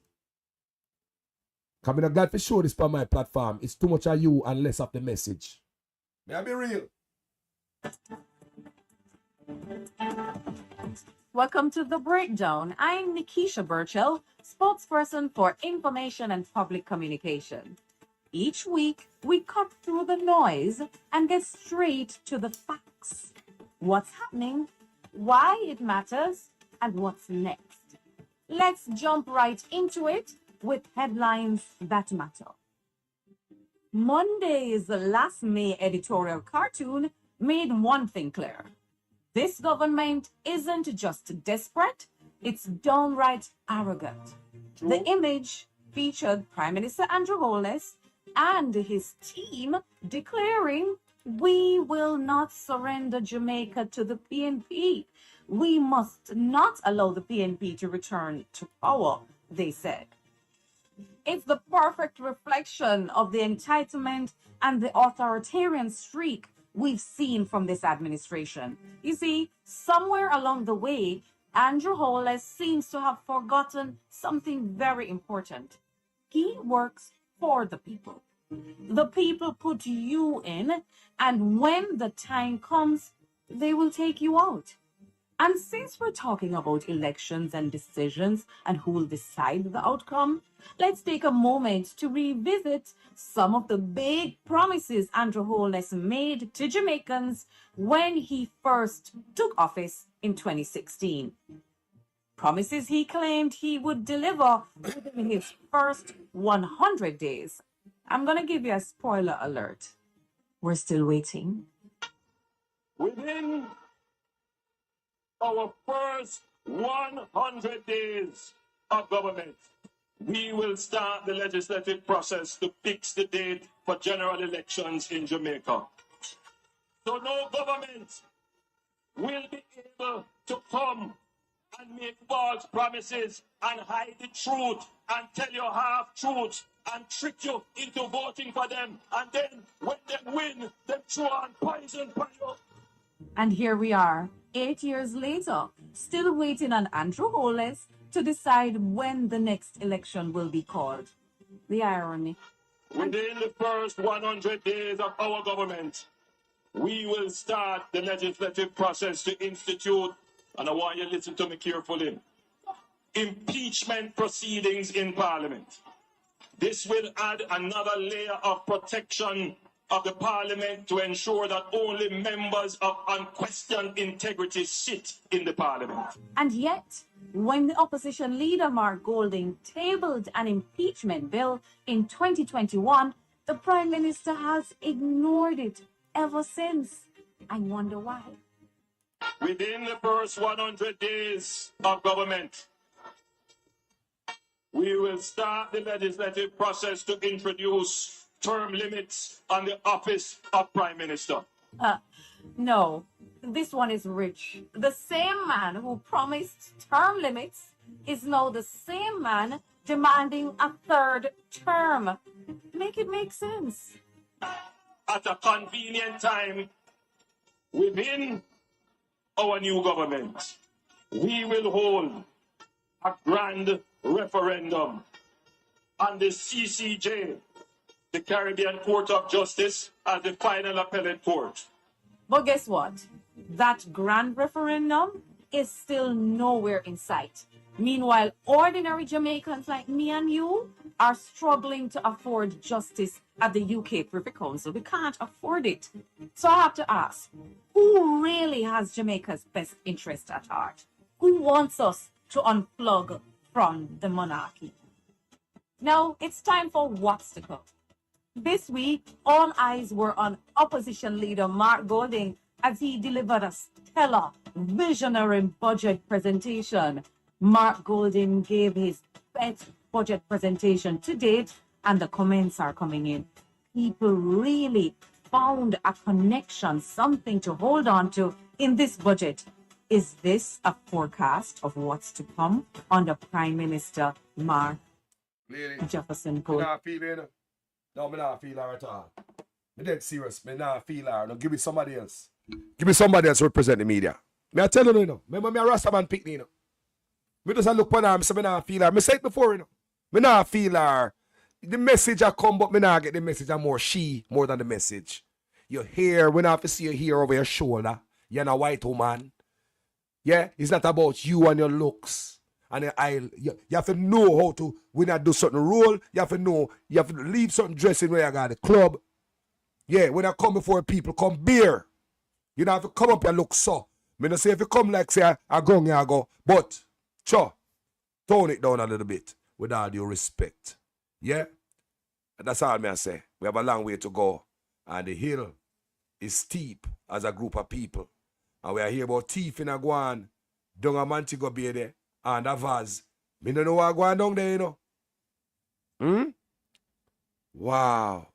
[SPEAKER 1] Because I'm glad to show this on my platform. It's too much of you and less of the message. May I be real?
[SPEAKER 14] Welcome to The Breakdown. I'm Nikisha Burchell, spokesperson for Information and Public Communication. Each week, we cut through the noise and get straight to the facts. What's happening, why it matters, and what's next. Let's jump right into it with headlines that matter. Monday's last May editorial cartoon made one thing clear. This government isn't just desperate, it's downright arrogant.
[SPEAKER 1] True.
[SPEAKER 14] The image featured Prime Minister Andrew Holness and his team declaring, "We will not surrender Jamaica to the PNP. We must not allow the PNP to return to power," they said. It's the perfect reflection of the entitlement and the authoritarian streak we've seen from this administration. You see, somewhere along the way, Andrew Holness seems to have forgotten something very important. He works for the people. The people put you in, and when the time comes, they will take you out. And since we're talking about elections and decisions and who will decide the outcome, let's take a moment to revisit some of the big promises Andrew Holness made to Jamaicans when he first took office in 2016. Promises he claimed he would deliver within his first 100 days. I'm going to give you a spoiler alert. We're still waiting.
[SPEAKER 15] Within our first 100 days of government, we will start the legislative process to fix the date for general elections in Jamaica. So no government will be able to come and make false promises and hide the truth and tell you half truths and trick you into voting for them. And then when they win, they throw on poison for you.
[SPEAKER 14] And here we are, 8 years later, still waiting on Andrew Holness to decide when the next election will be called. The irony.
[SPEAKER 15] Within the first 100 days of our government, we will start the legislative process to institute, and I want you to listen to me carefully, impeachment proceedings in Parliament. This will add another layer of protection of the Parliament to ensure that only members of unquestioned integrity sit in the Parliament.
[SPEAKER 14] And yet, when the opposition leader Mark Golding tabled an impeachment bill in 2021, the Prime Minister has ignored it ever since. I wonder why.
[SPEAKER 15] Within the first 100 days of government, we will start the legislative process to introduce term limits on the office of Prime Minister.
[SPEAKER 14] No, this one is rich. The same man who promised term limits is now the same man demanding a third term. Make it make sense.
[SPEAKER 15] At a convenient time within our new government, we will hold a grand referendum on the CCJ, the Caribbean Court of Justice, as the final appellate court.
[SPEAKER 14] But guess what? That grand referendum is still nowhere in sight. Meanwhile, ordinary Jamaicans like me and you are struggling to afford justice at the UK Privy Council. We can't afford it. So I have to ask, who really has Jamaica's best interest at heart? Who wants us to unplug from the monarchy? Now it's time for what's to come. This week, all eyes were on opposition leader Mark Golding as he delivered a stellar, visionary budget presentation. Mark Golding gave his best budget presentation to date, and the comments are coming in. People really found a connection, something to hold on to in this budget. Is this a forecast of what's to come under Prime Minister Mark Jefferson Golding?
[SPEAKER 1] No, me not feel her at all. Me dead serious. Me not feel her. No, give me somebody else. Give me somebody else to represent the media. Me I tell you, you know. Remember me a Rastaman pick you know. Me just a look on her, me say me not feel her. Me say it before, you know. Me not feel her. The message I come, but me not get the message. I'm more she, more than the message. Your hair, we not have to see your hair over your shoulder. You're a white woman. Yeah? It's not about you and your looks. And you have to know how to, when I do certain role, you have to know, you have to leave certain dressing where you got the club. Yeah, when I come before people, come beer. You don't have to come up and look so. Me not say if you come like say, I go. But, sure, tone it down a little bit with all due respect. Yeah? And that's all I say. We have a long way to go. And the hill is steep as a group of people. And we are here about thief in a guan, down a Montego Bay there. And a vase. Me don't know what going down there, you know. Wow.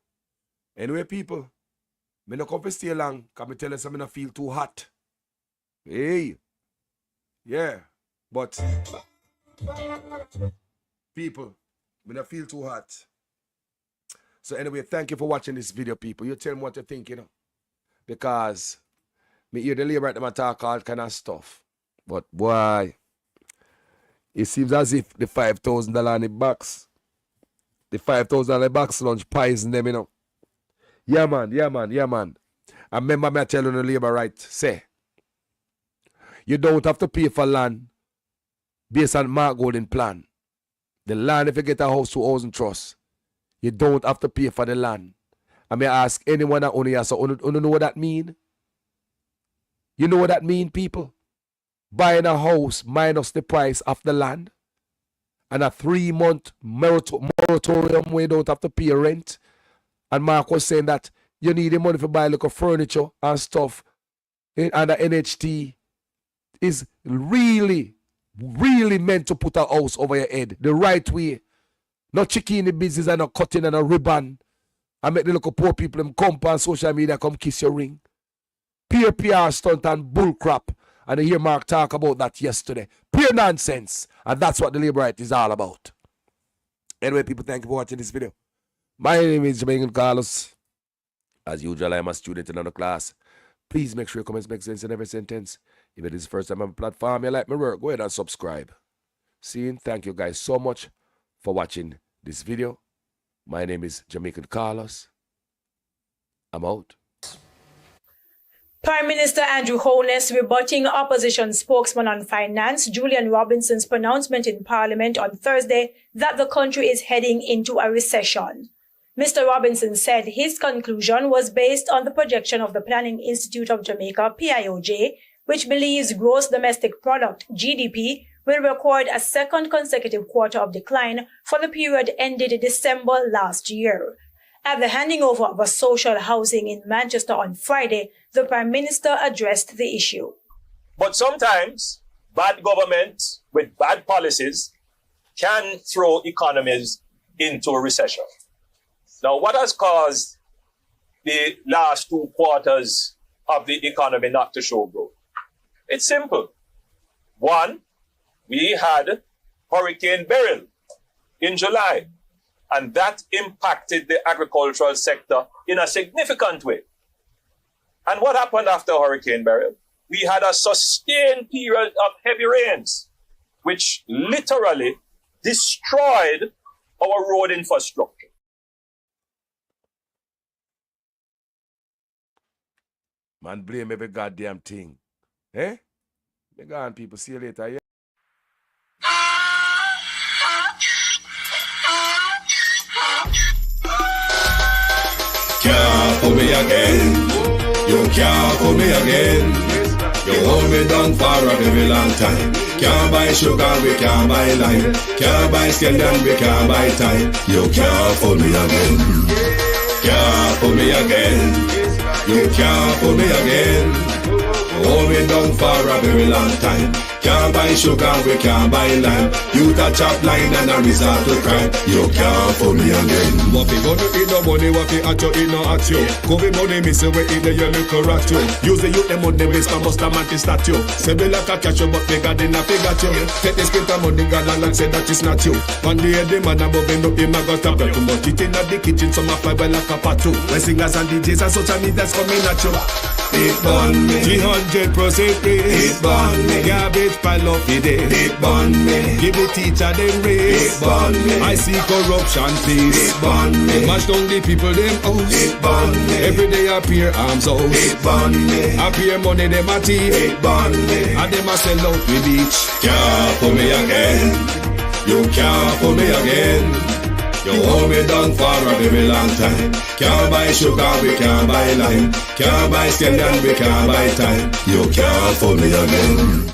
[SPEAKER 1] Anyway, people, me no come to stay long, because me tell you something I feel too hot. Hey. Yeah. But, people, me no feel too hot. So anyway, thank you for watching this video, people. You tell me what you think, you know. Because me hear the labor at them talk all kind of stuff. But, boy, it seems as if the $5,000 in the box, the $5,000 box lunch poison them, you know. Yeah, man. I remember me telling the labor right, say, you don't have to pay for land based on Mark Golding plan. The land, if you get a house through housing trust, you don't have to pay for the land. I may ask anyone that only has, so you know what that mean? You know what that mean, people? Buying a house minus the price of the land, and a 3-month moratorium where you don't have to pay rent. And Mark was saying that you need the money for buy little furniture and stuff. And the NHT is really meant to put a house over your head the right way. Not chicken in the business and not cutting and a ribbon. And make the little poor people them come on social media come kiss your ring. PR stunt and bull crap. And I hear Mark talk about that yesterday. Pure nonsense. And that's what the labor right is all about. Anyway, people, thank you for watching this video. My name is Jamaican Carlos. As usual, I am a student in another class. Please make sure your comments make sense in every sentence. If it is the first time on the platform, you like my work, go ahead and subscribe. See, thank you guys so much for watching this video. My name is Jamaican Carlos. I'm out.
[SPEAKER 16] Prime Minister Andrew Holness rebutting opposition spokesman on finance Julian Robinson's pronouncement in Parliament on Thursday that the country is heading into a recession. Mr. Robinson said his conclusion was based on the projection of the Planning Institute of Jamaica, PIOJ, which believes gross domestic product, GDP, will record a second consecutive quarter of decline for the period ended December last year. At the handing over of a social housing in Manchester on Friday, the Prime Minister addressed the issue.
[SPEAKER 2] But sometimes bad government with bad policies can throw economies into a recession. Now, what has caused the last 2 quarters of the economy not to show growth? It's simple. One, we had Hurricane Beryl in July, and that impacted the agricultural sector in a significant way. And what happened after Hurricane Beryl? We had a sustained period of heavy rains, which literally destroyed our road infrastructure.
[SPEAKER 1] Man, blame every goddamn thing. Eh? Me gone, people. See you later, yeah?
[SPEAKER 17] Can't fool me again. You can't fool me again. You hold me down for a very long time. Can't buy sugar, we can't buy lime. Can't buy scallion, we can't buy time. You can't fool me again. Can't fool me again. You can't fool me again. Hold me down for a very long time. Can't buy sugar, we can't buy lime. You touch up line and a resort to crime. You can't fool me again.
[SPEAKER 18] What we gonna eat no money, what we at you, eat no at you. Covid money, me say we eat the yellow correct you. Use the youth, the money, waste and bust a man to statue. Say we like a catch you, but they got in a figure you. Take the spit of money, God and say that is not you. One day the man above him up, him a got a breath. But it in the kitchen, some a fly well like a patu. When singers and DJs and social media's coming at you.
[SPEAKER 17] It burn me.
[SPEAKER 18] 300% raise.
[SPEAKER 17] It burn me.
[SPEAKER 18] Garbage pile up the day.
[SPEAKER 17] It burn me.
[SPEAKER 18] Give the teacher them raise.
[SPEAKER 17] It burn me.
[SPEAKER 18] I see corruption please.
[SPEAKER 17] It burn me.
[SPEAKER 18] Mash down the people them house.
[SPEAKER 17] It burn me.
[SPEAKER 18] Every day appear arms out.
[SPEAKER 17] It burn me.
[SPEAKER 18] Appear money them a thief.
[SPEAKER 17] It burn me.
[SPEAKER 18] And them a sell out with each.
[SPEAKER 17] Can't fool me again. You can't fool me again. You hold me down for a very long time. Can't buy sugar, we can't buy lime. Can't buy scallion, we can't buy time. You can't fool me again.